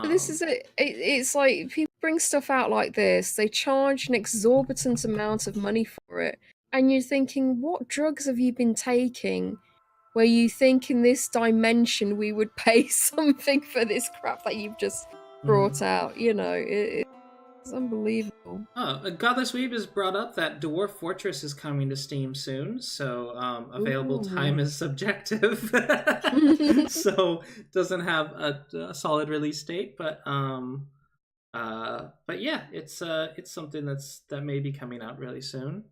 This is it's like people bring stuff out like this, they charge an exorbitant amount of money for it, and you're thinking, what drugs have you been taking where you think in this dimension we would pay something for this crap that you've just brought out? You know, it's unbelievable.
Godless Weeb has brought up that Dwarf Fortress is coming to Steam soon, so available time is subjective. So doesn't have a solid release date, but yeah, it's something that may be coming out really soon.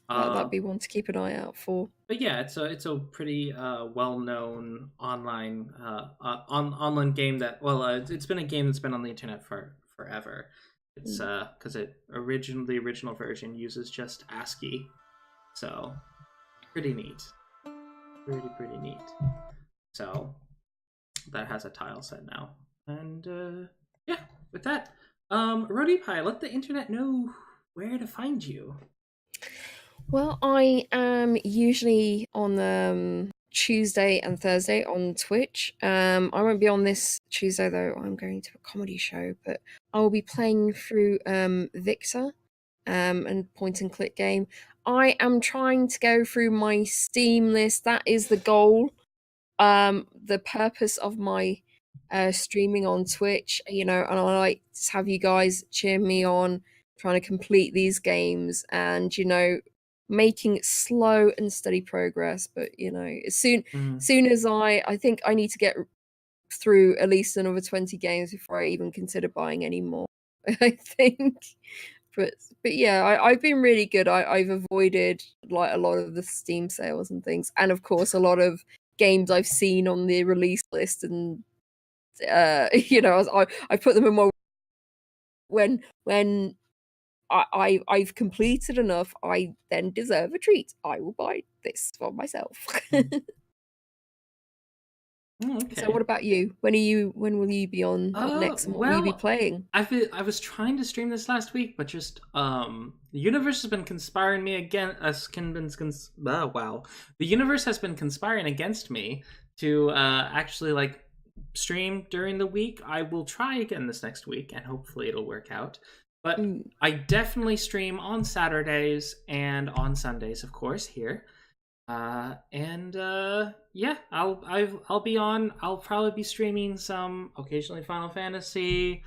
That'd be one to keep an eye out for.
But yeah, it's a pretty well-known online online game that it's been a game that's been on the internet for forever. It's because the original version uses just ASCII, so pretty neat, pretty neat. So that has a tile set now, and yeah, with that, Roadypie, let the internet know where to find you.
Well, I am usually on Tuesday and Thursday on Twitch. I won't be on this Tuesday though. I'm going to a comedy show, but I will be playing through Victor, and point and click game. I am trying to go through my Steam list. That is the goal. The purpose of my streaming on Twitch, you know, and I like to have you guys cheer me on, trying to complete these games, and you know, making slow and steady progress. But you know, as soon as I think I need to get through at least another 20 games before I even consider buying any more. I think. But yeah, I've been really good. I've avoided like a lot of the Steam sales and things, and of course a lot of games I've seen on the release list, and you know, I put them in my when I've completed enough, I then deserve a treat. I will buy this for myself.
Okay.
So what about you? When will you be on up next, and what will you be playing?
I was trying to stream this last week, but just the universe has been conspiring me again. The universe has been conspiring against me to actually like stream during the week. I will try again this next week, and hopefully it'll work out. But I definitely stream on Saturdays and on Sundays, of course, here. Yeah, I'll be on. I'll probably be streaming some occasionally Final Fantasy,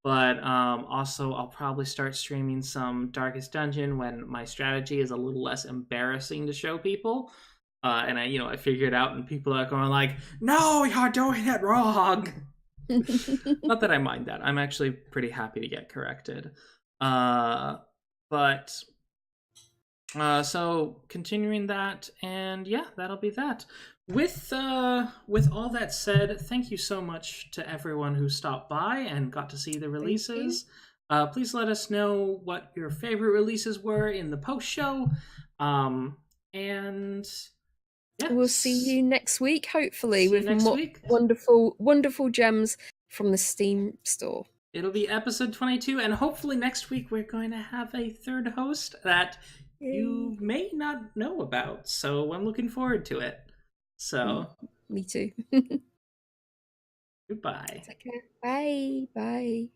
but also I'll probably start streaming some Darkest Dungeon when my strategy is a little less embarrassing to show people. And I figure it out, and people are going like, "No, you're doing it wrong." Not that I mind that. I'm actually pretty happy to get corrected. So continuing that, and yeah, that'll be that. With all that said, thank you so much to everyone who stopped by and got to see the releases. Please let us know what your favorite releases were in the post show. And yeah,
we'll see you next week, hopefully, with wonderful gems from the Steam store.
It'll be episode 22, and hopefully next week we're going to have a third host that you may not know about, so I'm looking forward to it. So
me too.
Goodbye.
Take care. Bye.